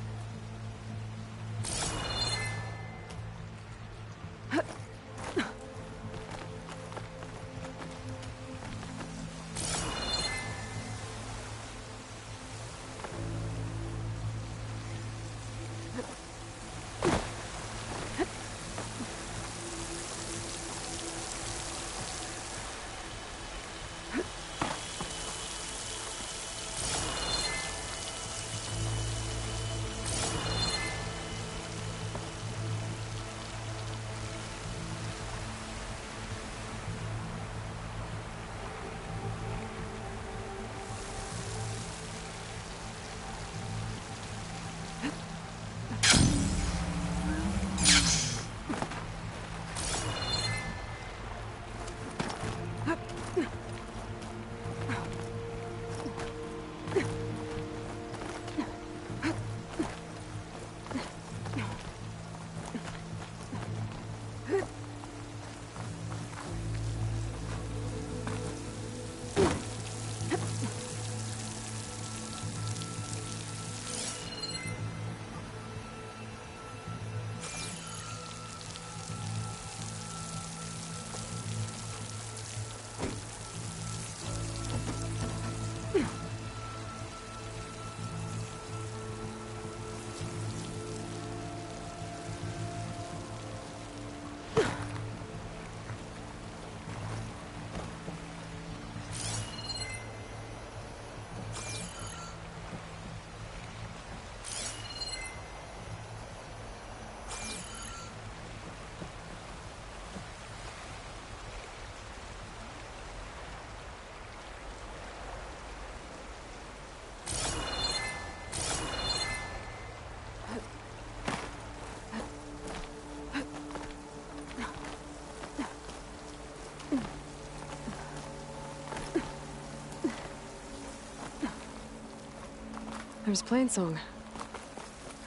There's Plainsong.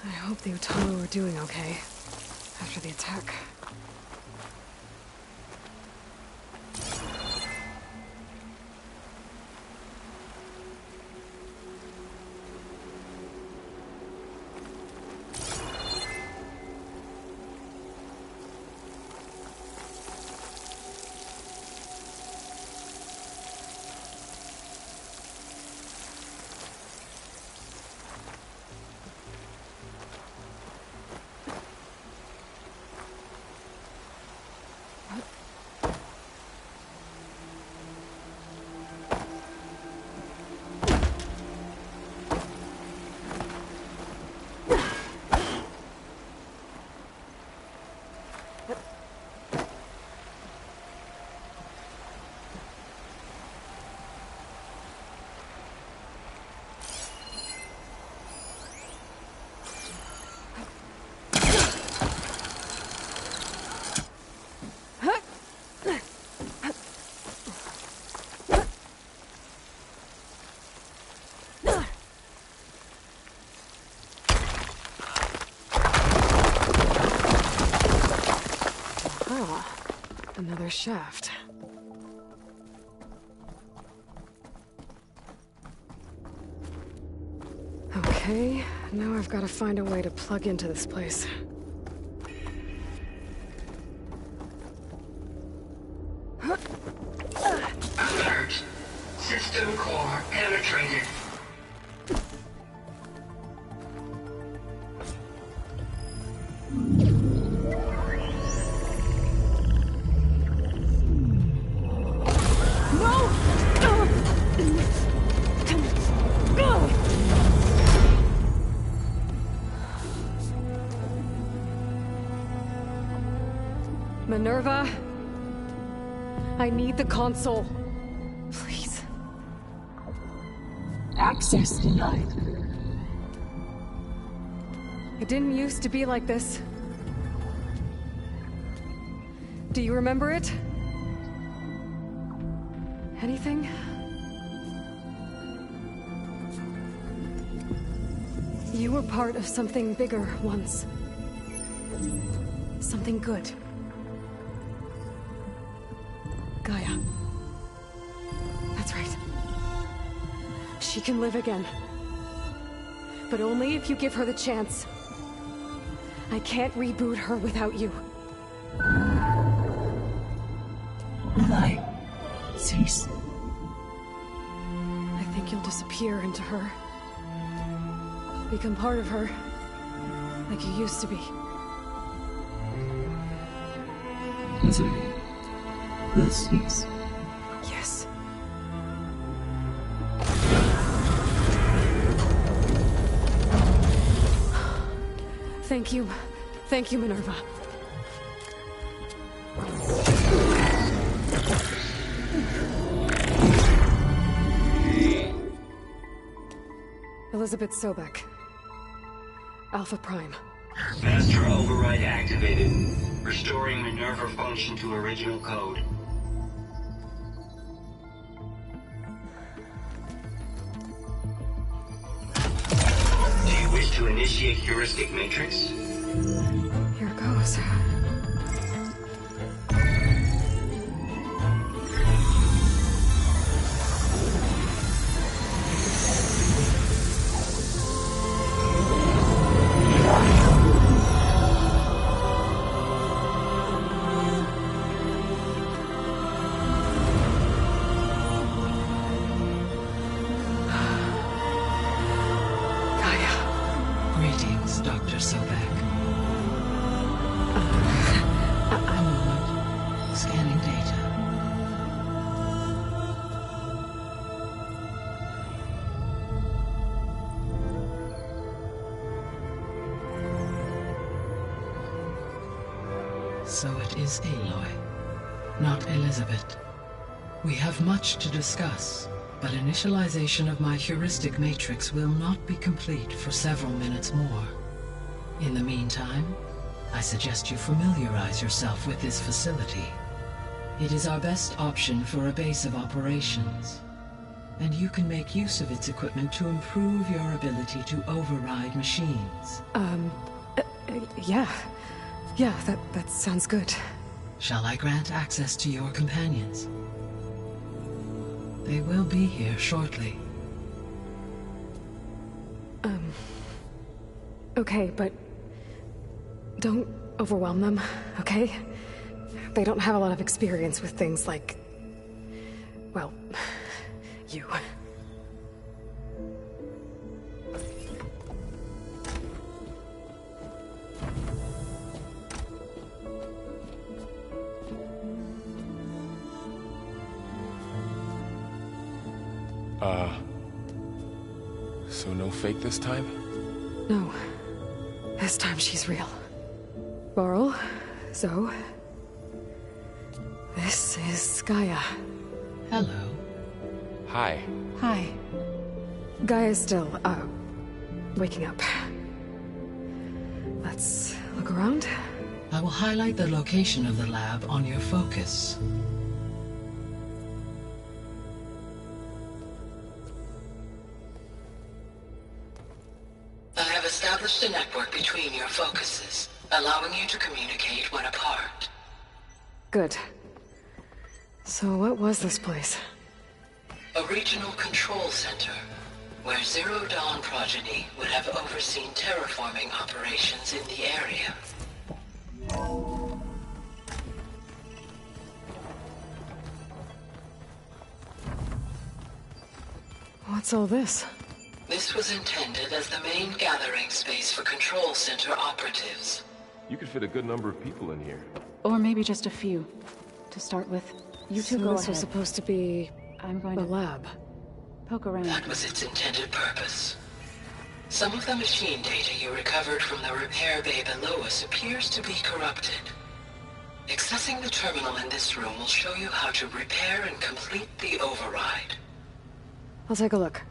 I hope the Utaru are doing okay after the attack. Another shaft. Okay, now I've got to find a way to plug into this place. Alert! System core penetrated. Minerva, I need the console. Please. Access denied. It didn't used to be like this. Do you remember it? Anything? You were part of something bigger once. Something good. Gaia. That's right. She can live again. But only if you give her the chance. I can't reboot her without you. Aloy, cease. I think you'll disappear into her. Become part of her. Like you used to be. Misery. This is... Yes. Thank you. Thank you, Minerva. Elizabeth Sobek. Alpha Prime. Master override activated. Restoring Minerva function to original code. Do you wish to initiate heuristic matrix? Here goes. Greetings, Dr. Sobek. I'm Aloy. Scanning data. So it is Aloy, not Elizabeth. We have much to discuss, but initialization of my heuristic matrix will not be complete for several minutes more. In the meantime, I suggest you familiarize yourself with this facility. It is our best option for a base of operations. and you can make use of its equipment to improve your ability to override machines. Yeah. Yeah, that sounds good. Shall I grant access to your companions? They will be here shortly. Okay, but don't overwhelm them, okay? They don't have a lot of experience with things like, well, you. So no fake this time? No. This time she's real. Varl, Zoe. This is Gaia. Hello. Hi. Hi. Gaia's still, waking up. Let's look around. I will highlight the location of the lab on your focus. I have established a network between your focuses, allowing you to communicate when apart. Good. So what was this place? A regional control center, where Zero Dawn progeny would have overseen terraforming operations in the area. What's all this? This was intended as the main gathering space for control center operatives. You could fit a good number of people in here. Or maybe just a few. To start with, you two So go this ahead. was supposed to be I'm going the to lab. poke around. That was its intended purpose. Some of the machine data you recovered from the repair bay below us appears to be corrupted. Accessing the terminal in this room will show you how to repair and complete the override. I'll take a look.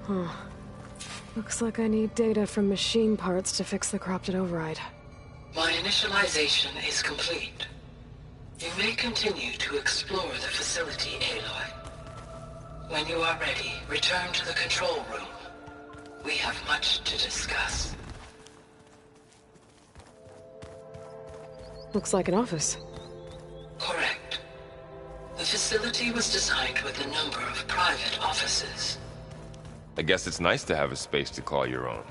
Huh. Looks like I need data from machine parts to fix the corrupted override. My initialization is complete. You may continue to explore the facility, Aloy. When you are ready, return to the control room. We have much to discuss. Looks like an office. Correct. The facility was designed with a number of private offices. I guess it's nice to have a space to call your own.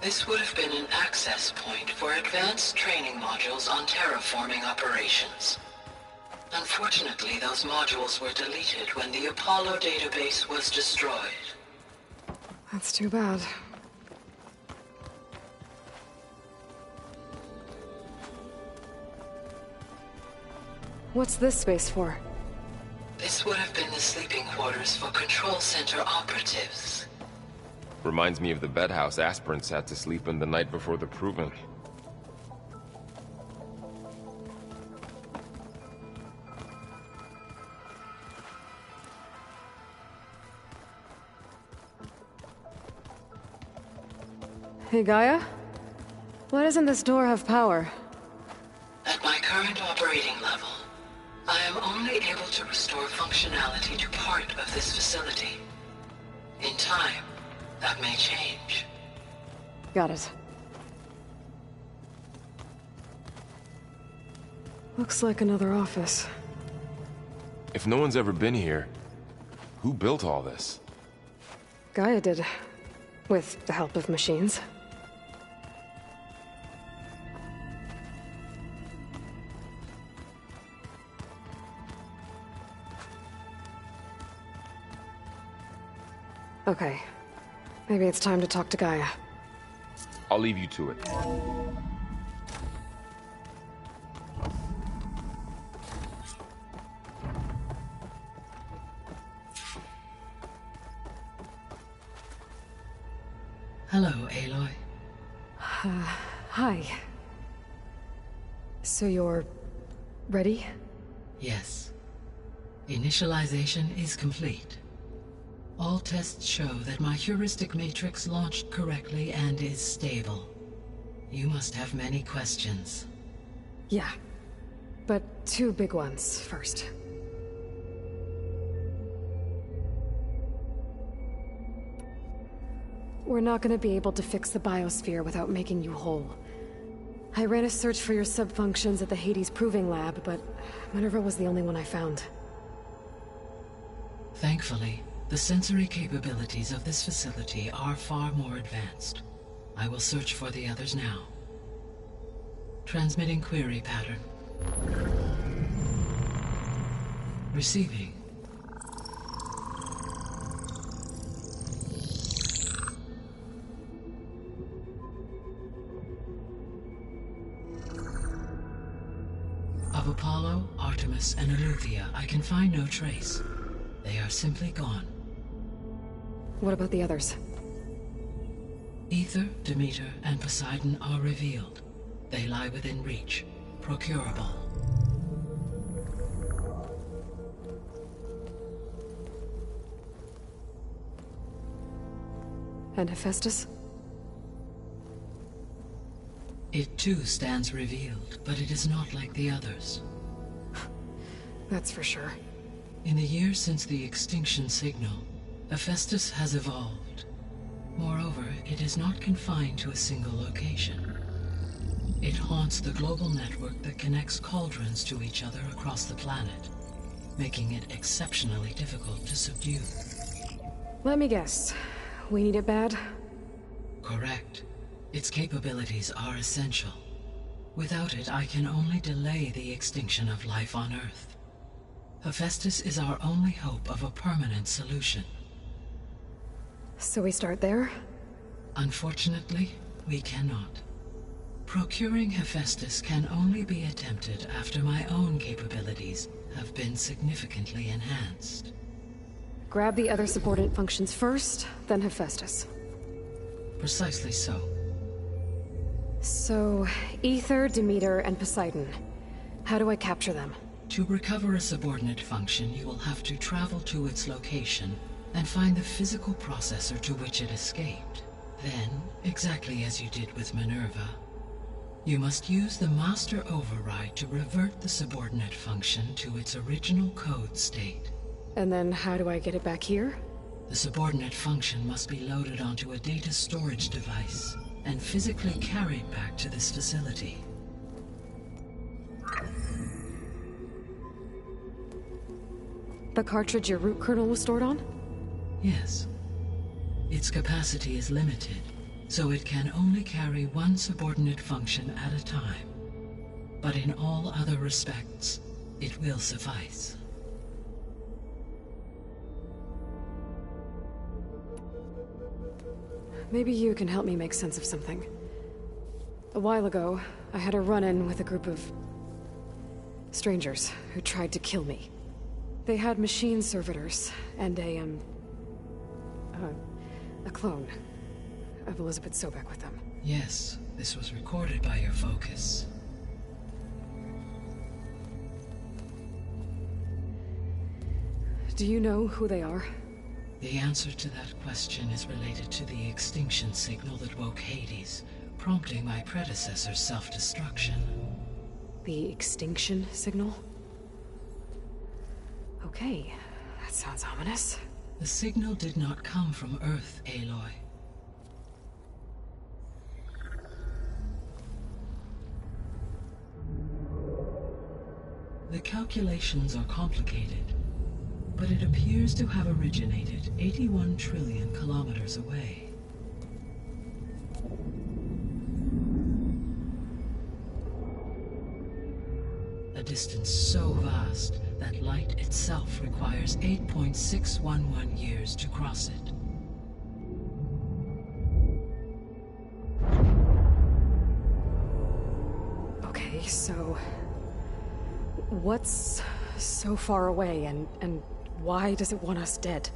This would have been an access point for advanced training modules on terraforming operations. Unfortunately, those modules were deleted when the Apollo database was destroyed. That's too bad. What's this space for? This would have been the sleeping quarters for control center operatives. Reminds me of the bedhouse aspirants had to sleep in the night before the proving. Hey, Gaia? Why doesn't this door have power? At my current operating level, I am only able to restore functionality to part of this facility. In time, that may change. Got it. Looks like another office. If no one's ever been here, who built all this? Gaia did. With the help of machines. Okay. Maybe it's time to talk to Gaia. I'll leave you to it. Hello, Aloy. Hi. So you're... ready? Yes. Initialization is complete. All tests show that my heuristic matrix launched correctly and is stable. You must have many questions. Yeah. But 2 big ones first. We're not gonna be able to fix the biosphere without making you whole. I ran a search for your subfunctions at the Hades Proving Lab, but Minerva was the only one I found. Thankfully, the sensory capabilities of this facility are far more advanced. I will search for the others now. Transmitting query pattern. Receiving. Of Apollo, Artemis, and Eleuthia, I can find no trace. They are simply gone. What about the others? Aether, Demeter, and Poseidon are revealed. They lie within reach, procurable. And Hephaestus? It too stands revealed, but it is not like the others. That's for sure. In the years since the extinction signal, Hephaestus has evolved. Moreover, it is not confined to a single location. It haunts the global network that connects cauldrons to each other across the planet, making it exceptionally difficult to subdue. Let me guess. We need it bad? Correct. Its capabilities are essential. Without it, I can only delay the extinction of life on Earth. Hephaestus is our only hope of a permanent solution. So we start there? Unfortunately, we cannot. Procuring Hephaestus can only be attempted after my own capabilities have been significantly enhanced. Grab the other subordinate functions first, then Hephaestus. Precisely so. So, Aether, Demeter, and Poseidon. How do I capture them? To recover a subordinate function, you will have to travel to its location and find the physical processor to which it escaped. Then, exactly as you did with Minerva, you must use the master override to revert the subordinate function to its original code state. And then how do I get it back here? The subordinate function must be loaded onto a data storage device and physically carried back to this facility. The cartridge your root kernel was stored on? Yes. Its capacity is limited, so it can only carry one subordinate function at a time. But in all other respects, it will suffice. Maybe you can help me make sense of something. A while ago, I had a run-in with a group of strangers who tried to kill me. They had machine servitors and a clone of Elizabeth Sobek with them. Yes, this was recorded by your focus. Do you know who they are? The answer to that question is related to the extinction signal that woke Hades, prompting my predecessor's self-destruction. The extinction signal? Okay, that sounds ominous. The signal did not come from Earth, Aloy. The calculations are complicated, but it appears to have originated 81 trillion kilometers away. A distance so vast that light itself requires 8.611 years to cross it. Okay, so... what's so far away, and why does it want us dead?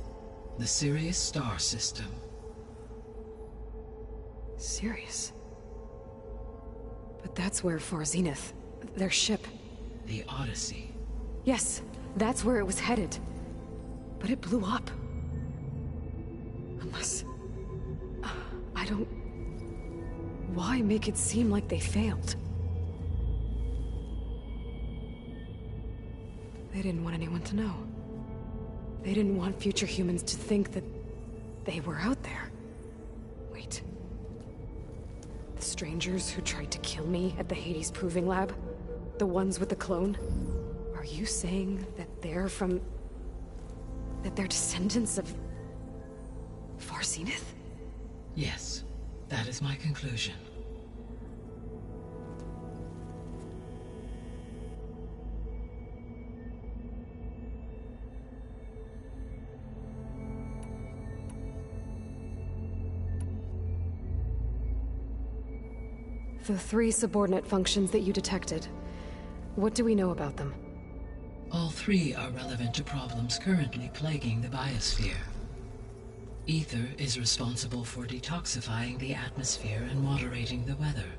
The Sirius star system. Sirius? But that's where Far Zenith... Their ship. The Odyssey. Yes, that's where it was headed. But it blew up. Unless... I don't... Why make it seem like they failed? They didn't want anyone to know. They didn't want future humans to think that they were out there. Wait. The strangers who tried to kill me at the Hades Proving Lab? The ones with the clone? Are you saying that they're from... that they're descendants of... Far Zenith? Yes, that is my conclusion. The 3 subordinate functions that you detected. What do we know about them? All 3 are relevant to problems currently plaguing the biosphere. Ether is responsible for detoxifying the atmosphere and moderating the weather.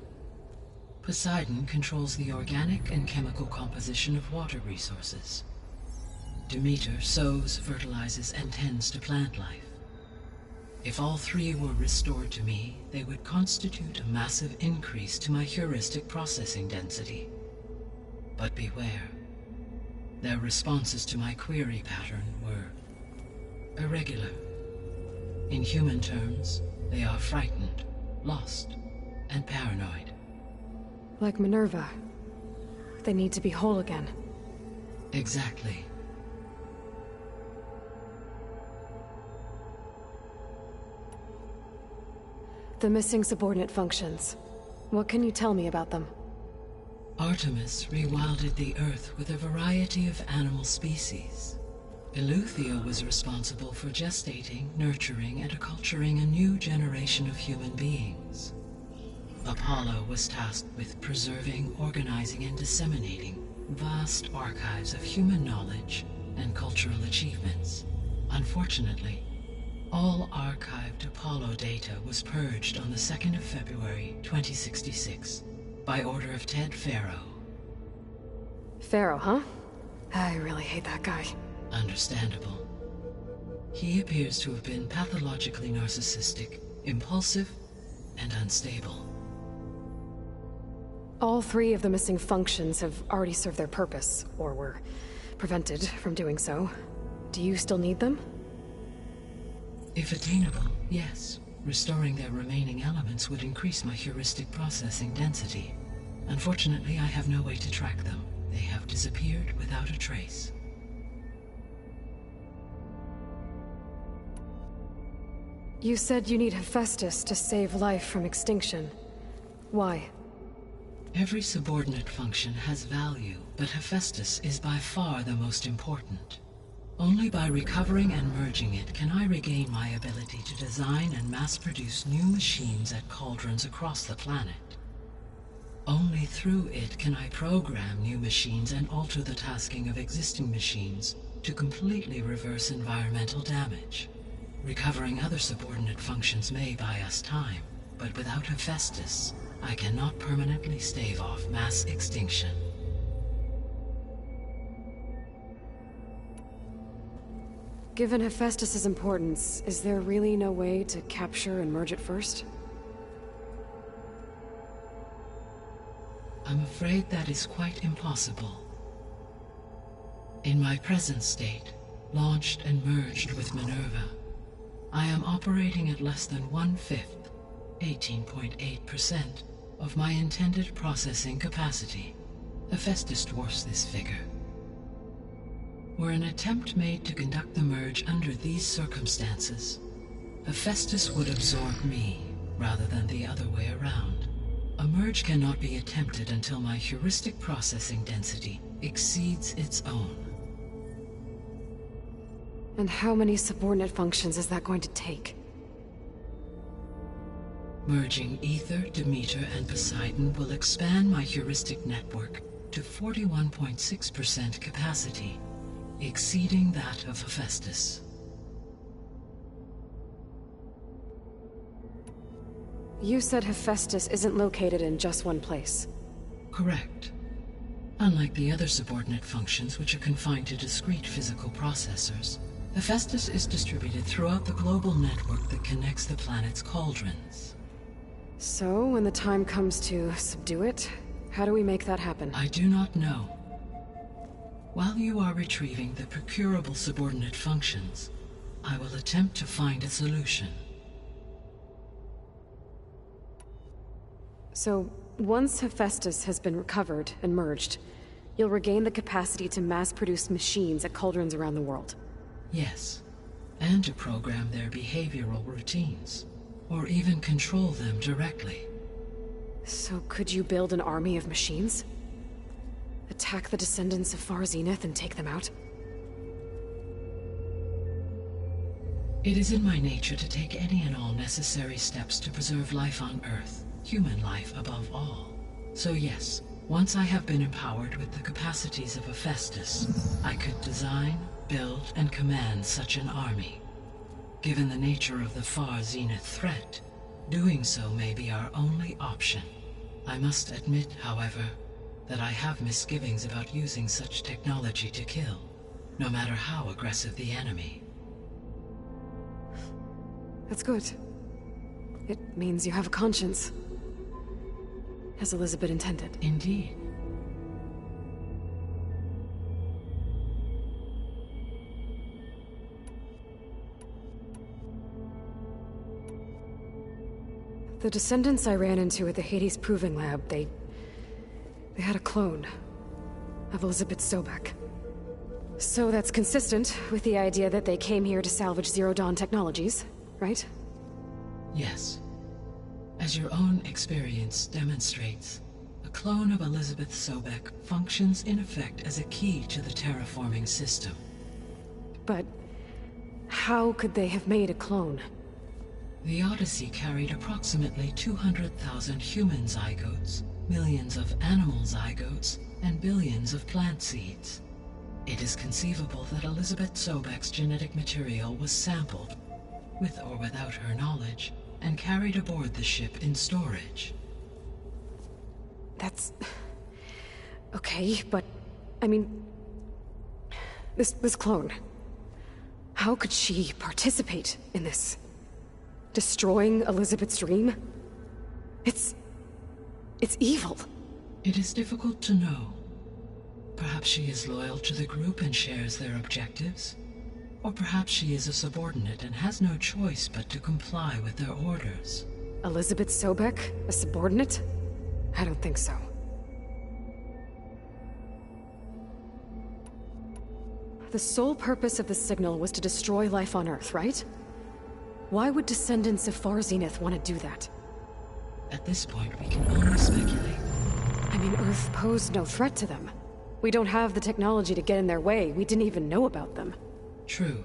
Poseidon controls the organic and chemical composition of water resources. Demeter sows, fertilizes, and tends to plant life. If all 3 were restored to me, they would constitute a massive increase to my heuristic processing density. But beware. Their responses to my query pattern were irregular. In human terms, they are frightened, lost, and paranoid. Like Minerva. They need to be whole again. Exactly. The missing subordinate functions. What can you tell me about them? Artemis rewilded the Earth with a variety of animal species. Eleuthia was responsible for gestating, nurturing, and acculturating a new generation of human beings. Apollo was tasked with preserving, organizing, and disseminating vast archives of human knowledge and cultural achievements. Unfortunately, all archived Apollo data was purged on the 2nd of February, 2066, by order of Ted Faro. Faro, huh? I really hate that guy. Understandable. He appears to have been pathologically narcissistic, impulsive, and unstable. All 3 of the missing functions have already served their purpose, or were prevented from doing so. Do you still need them? If attainable, yes. Restoring their remaining elements would increase my heuristic processing density. Unfortunately, I have no way to track them. They have disappeared without a trace. You said you need Hephaestus to save life from extinction. Why? Every subordinate function has value, but Hephaestus is by far the most important. Only by recovering and merging it can I regain my ability to design and mass-produce new machines at cauldrons across the planet. Only through it can I program new machines and alter the tasking of existing machines to completely reverse environmental damage. Recovering other subordinate functions may buy us time, but without Hephaestus, I cannot permanently stave off mass extinction. Given Hephaestus's importance, is there really no way to capture and merge it first? I'm afraid that is quite impossible. In my present state, launched and merged with Minerva, I am operating at less than 1/5, 18.8%, of my intended processing capacity. Hephaestus dwarfs this figure. Were an attempt made to conduct the merge under these circumstances, Hephaestus would absorb me, rather than the other way around. A merge cannot be attempted until my heuristic processing density exceeds its own. And how many subordinate functions is that going to take? Merging Ether, Demeter, and Poseidon will expand my heuristic network to 41.6% capacity, exceeding that of Hephaestus. You said Hephaestus isn't located in just one place. Correct. Unlike the other subordinate functions, which are confined to discrete physical processors, Hephaestus is distributed throughout the global network that connects the planet's cauldrons. So, when the time comes to subdue it, how do we make that happen? I do not know. While you are retrieving the procurable subordinate functions, I will attempt to find a solution. So, once Hephaestus has been recovered and merged, you'll regain the capacity to mass-produce machines at cauldrons around the world. Yes, and to program their behavioral routines, or even control them directly. So could you build an army of machines? Attack the descendants of Far Zenith and take them out? It is in my nature to take any and all necessary steps to preserve life on Earth, human life above all. So yes, once I have been empowered with the capacities of Hephaestus, I could design, build, and command such an army. Given the nature of the Far Zenith threat, doing so may be our only option. I must admit, however, that I have misgivings about using such technology to kill, no matter how aggressive the enemy. That's good. It means you have a conscience. As Elizabeth intended. Indeed. The descendants I ran into at the Hades Proving Lab, they had a clone of Elizabeth Sobek. So that's consistent with the idea that they came here to salvage Zero Dawn technologies, right? Yes. As your own experience demonstrates, a clone of Elizabeth Sobek functions in effect as a key to the terraforming system. But how could they have made a clone? The Odyssey carried approximately 200,000 human zygotes, millions of animal zygotes, and billions of plant seeds. It is conceivable that Elizabeth Sobek's genetic material was sampled, with or without her knowledge, and carried aboard the ship in storage. That's... okay, but... I mean... This clone... How could she participate in this? Destroying Elizabeth's dream? It's evil. It is difficult to know. Perhaps she is loyal to the group and shares their objectives. Or perhaps she is a subordinate and has no choice but to comply with their orders. Elizabeth Sobek? A subordinate? I don't think so. The sole purpose of the signal was to destroy life on Earth, right? Why would descendants of Far Zenith want to do that? At this point, we can only speculate. I mean, Earth posed no threat to them. We don't have the technology to get in their way. We didn't even know about them. True.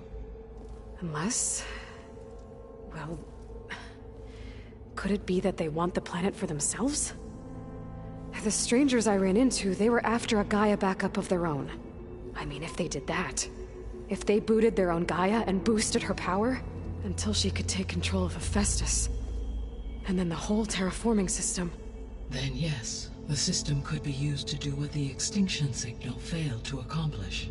Unless... well... could it be that they want the planet for themselves? The strangers I ran into, they were after a Gaia backup of their own. I mean, if they did that... if they booted their own Gaia and boosted her power... until she could take control of Hephaestus. And then the whole terraforming system. Then yes, the system could be used to do what the extinction signal failed to accomplish.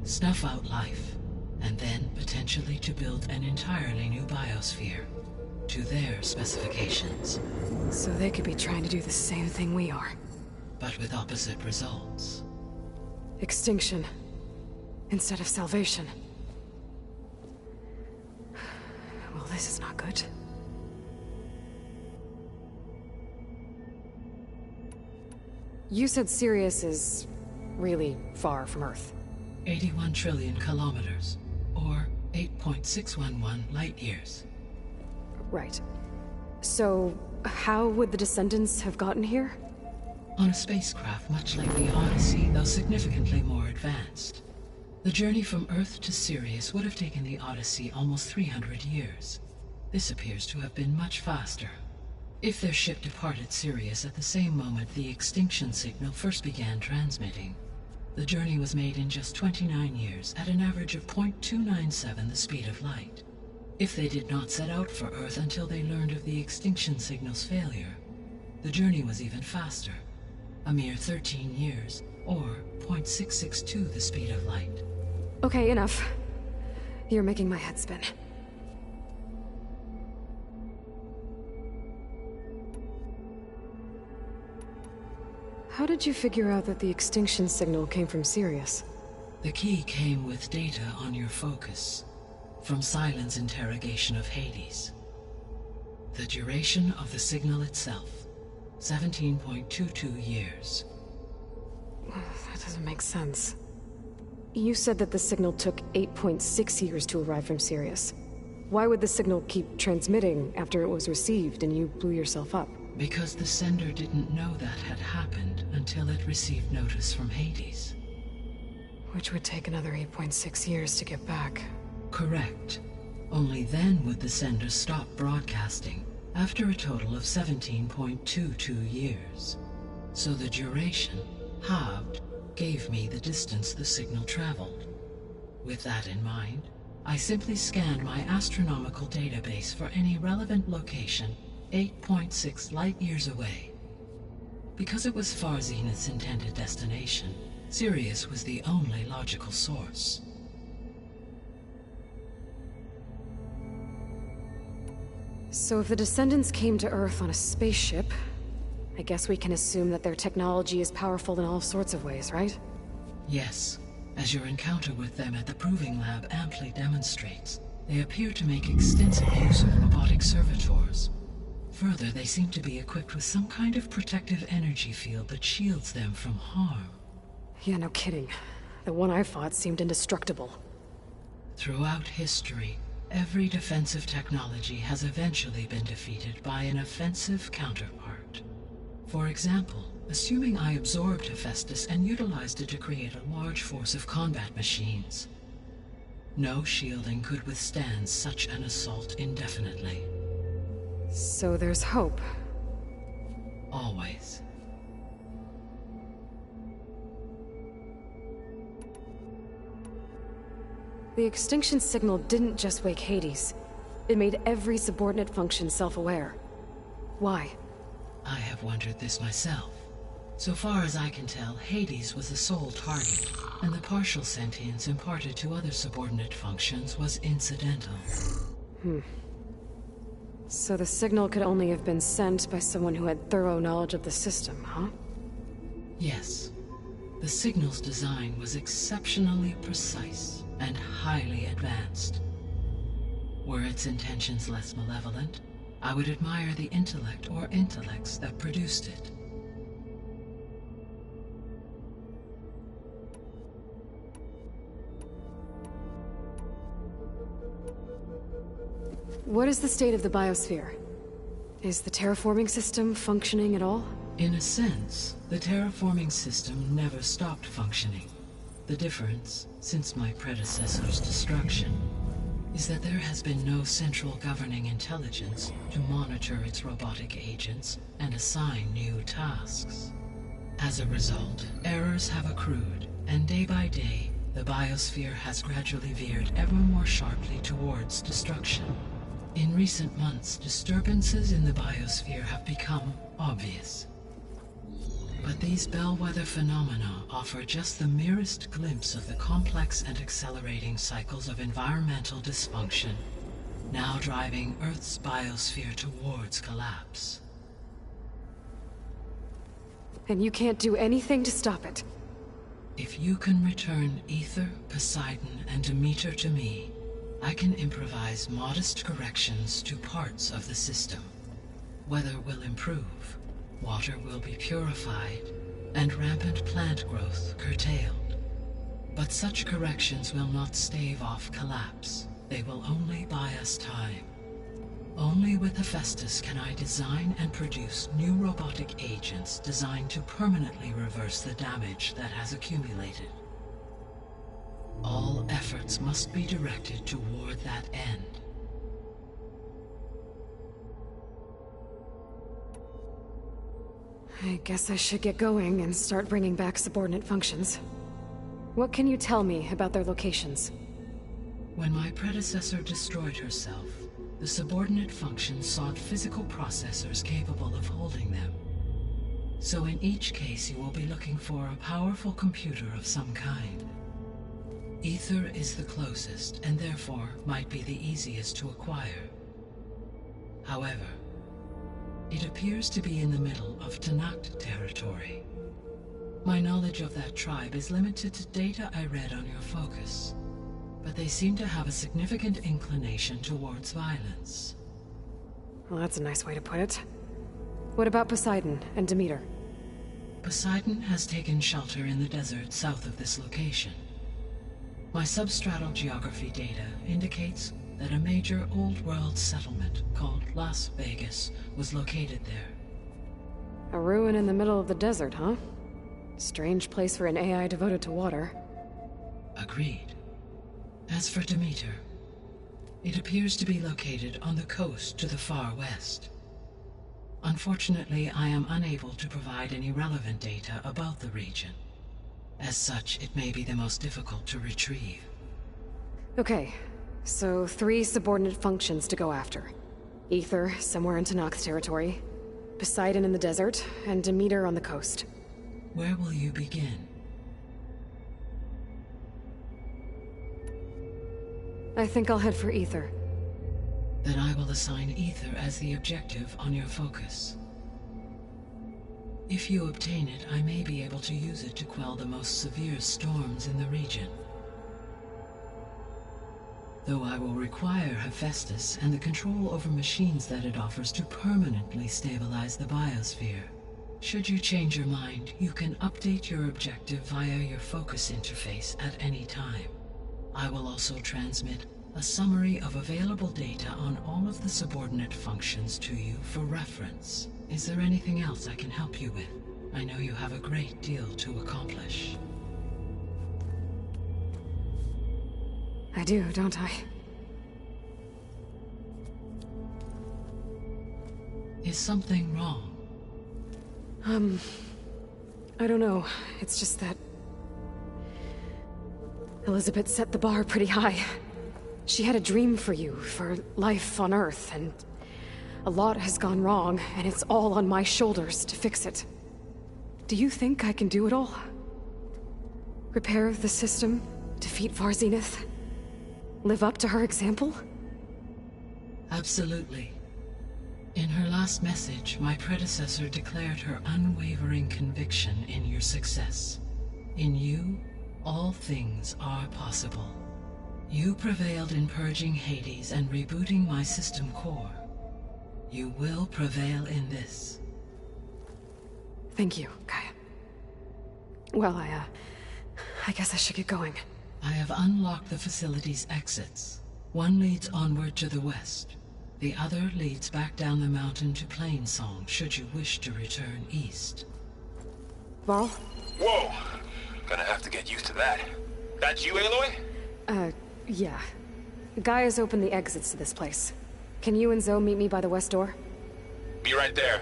Snuff out life, and then potentially to build an entirely new biosphere, to their specifications. So they could be trying to do the same thing we are. But with opposite results. Extinction, instead of salvation. Well, this is not good. You said Sirius is really far from Earth. 81 trillion kilometers, or 8.611 light years. Right. So, how would the descendants have gotten here? On a spacecraft much like the Odyssey, though significantly more advanced. The journey from Earth to Sirius would have taken the Odyssey almost 300 years. This appears to have been much faster. If their ship departed Sirius at the same moment the extinction signal first began transmitting, the journey was made in just 29 years at an average of 0.297 the speed of light. If they did not set out for Earth until they learned of the extinction signal's failure, the journey was even faster, a mere 13 years, or 0.662 the speed of light. Okay, enough. You're making my head spin. How did you figure out that the extinction signal came from Sirius? The key came with data on your focus, from Silent's interrogation of Hades. The duration of the signal itself, 17.22 years. That doesn't make sense. You said that the signal took 8.6 years to arrive from Sirius. Why would the signal keep transmitting after it was received and you blew yourself up? Because the sender didn't know that had happened until it received notice from Hades. Which would take another 8.6 years to get back. Correct. Only then would the sender stop broadcasting, after a total of 17.22 years. So the duration, halved, gave me the distance the signal traveled. With that in mind, I simply scanned my astronomical database for any relevant location 8.6 light-years away. Because it was Far Zenith's intended destination, Sirius was the only logical source. So if the Descendants came to Earth on a spaceship, I guess we can assume that their technology is powerful in all sorts of ways, right? Yes, as your encounter with them at the Proving Lab amply demonstrates, they appear to make extensive use of robotic servitors. Further, they seem to be equipped with some kind of protective energy field that shields them from harm. Yeah, no kidding. The one I fought seemed indestructible. Throughout history, every defensive technology has eventually been defeated by an offensive counterpart. For example, assuming I absorbed Hephaestus and utilized it to create a large force of combat machines. No shielding could withstand such an assault indefinitely. So there's hope. Always. The extinction signal didn't just wake Hades. It made every subordinate function self-aware. Why? I have wondered this myself. So far as I can tell, Hades was the sole target, and the partial sentience imparted to other subordinate functions was incidental. So the signal could only have been sent by someone who had thorough knowledge of the system, huh? Yes. The signal's design was exceptionally precise and highly advanced. Were its intentions less malevolent, I would admire the intellect or intellects that produced it. What is the state of the biosphere? Is the terraforming system functioning at all? In a sense, the terraforming system never stopped functioning. The difference, since my predecessor's destruction, is that there has been no central governing intelligence to monitor its robotic agents and assign new tasks. As a result, errors have accrued, and day by day, the biosphere has gradually veered ever more sharply towards destruction. In recent months, disturbances in the biosphere have become obvious. But these bellwether phenomena offer just the merest glimpse of the complex and accelerating cycles of environmental dysfunction, now driving Earth's biosphere towards collapse. And you can't do anything to stop it? If you can return Ether, Poseidon, and Demeter to me, I can improvise modest corrections to parts of the system. Weather will improve, water will be purified, and rampant plant growth curtailed. But such corrections will not stave off collapse. They will only buy us time. Only with Hephaestus can I design and produce new robotic agents designed to permanently reverse the damage that has accumulated. All efforts must be directed toward that end. I guess I should get going and start bringing back subordinate functions. What can you tell me about their locations? When my predecessor destroyed herself, the subordinate functions sought physical processors capable of holding them. So in each case you will be looking for a powerful computer of some kind. Ether is the closest, and therefore might be the easiest to acquire. However, it appears to be in the middle of Tanakh territory. My knowledge of that tribe is limited to data I read on your focus, but they seem to have a significant inclination towards violence. Well, that's a nice way to put it. What about Poseidon and Demeter? Poseidon has taken shelter in the desert south of this location. My substratal geography data indicates that a major old-world settlement called Las Vegas was located there. A ruin in the middle of the desert, huh? Strange place for an AI devoted to water. Agreed. As for Demeter, it appears to be located on the coast to the far west. Unfortunately, I am unable to provide any relevant data about the region. As such, it may be the most difficult to retrieve. Okay, so 3 subordinate functions to go after. Ether, somewhere in Tanakh territory, Poseidon in the desert, and Demeter on the coast. Where will you begin? I think I'll head for Ether. Then I will assign Ether as the objective on your focus. If you obtain it, I may be able to use it to quell the most severe storms in the region. Though I will require Hephaestus and the control over machines that it offers to permanently stabilize the biosphere. Should you change your mind, you can update your objective via your focus interface at any time. I will also transmit a summary of available data on all of the subordinate functions to you for reference. Is there anything else I can help you with? I know you have a great deal to accomplish. I do, don't I? Is something wrong? I don't know. It's just that Elizabeth set the bar pretty high. She had a dream for you, for life on Earth, and a lot has gone wrong, and it's all on my shoulders to fix it. Do you think I can do it all? Repair the system, defeat Varzenith, live up to her example? Absolutely. In her last message, my predecessor declared her unwavering conviction in your success. In you, all things are possible. You prevailed in purging Hades and rebooting my system core. You will prevail in this. Thank you, Gaia. Well, I guess I should get going. I have unlocked the facility's exits. One leads onward to the west. The other leads back down the mountain to Plainsong, should you wish to return east. Varl? Whoa! Gonna have to get used to that. That's you, Aloy? Yeah. Gaia's opened the exits to this place. Can you and Zoe meet me by the west door? Be right there.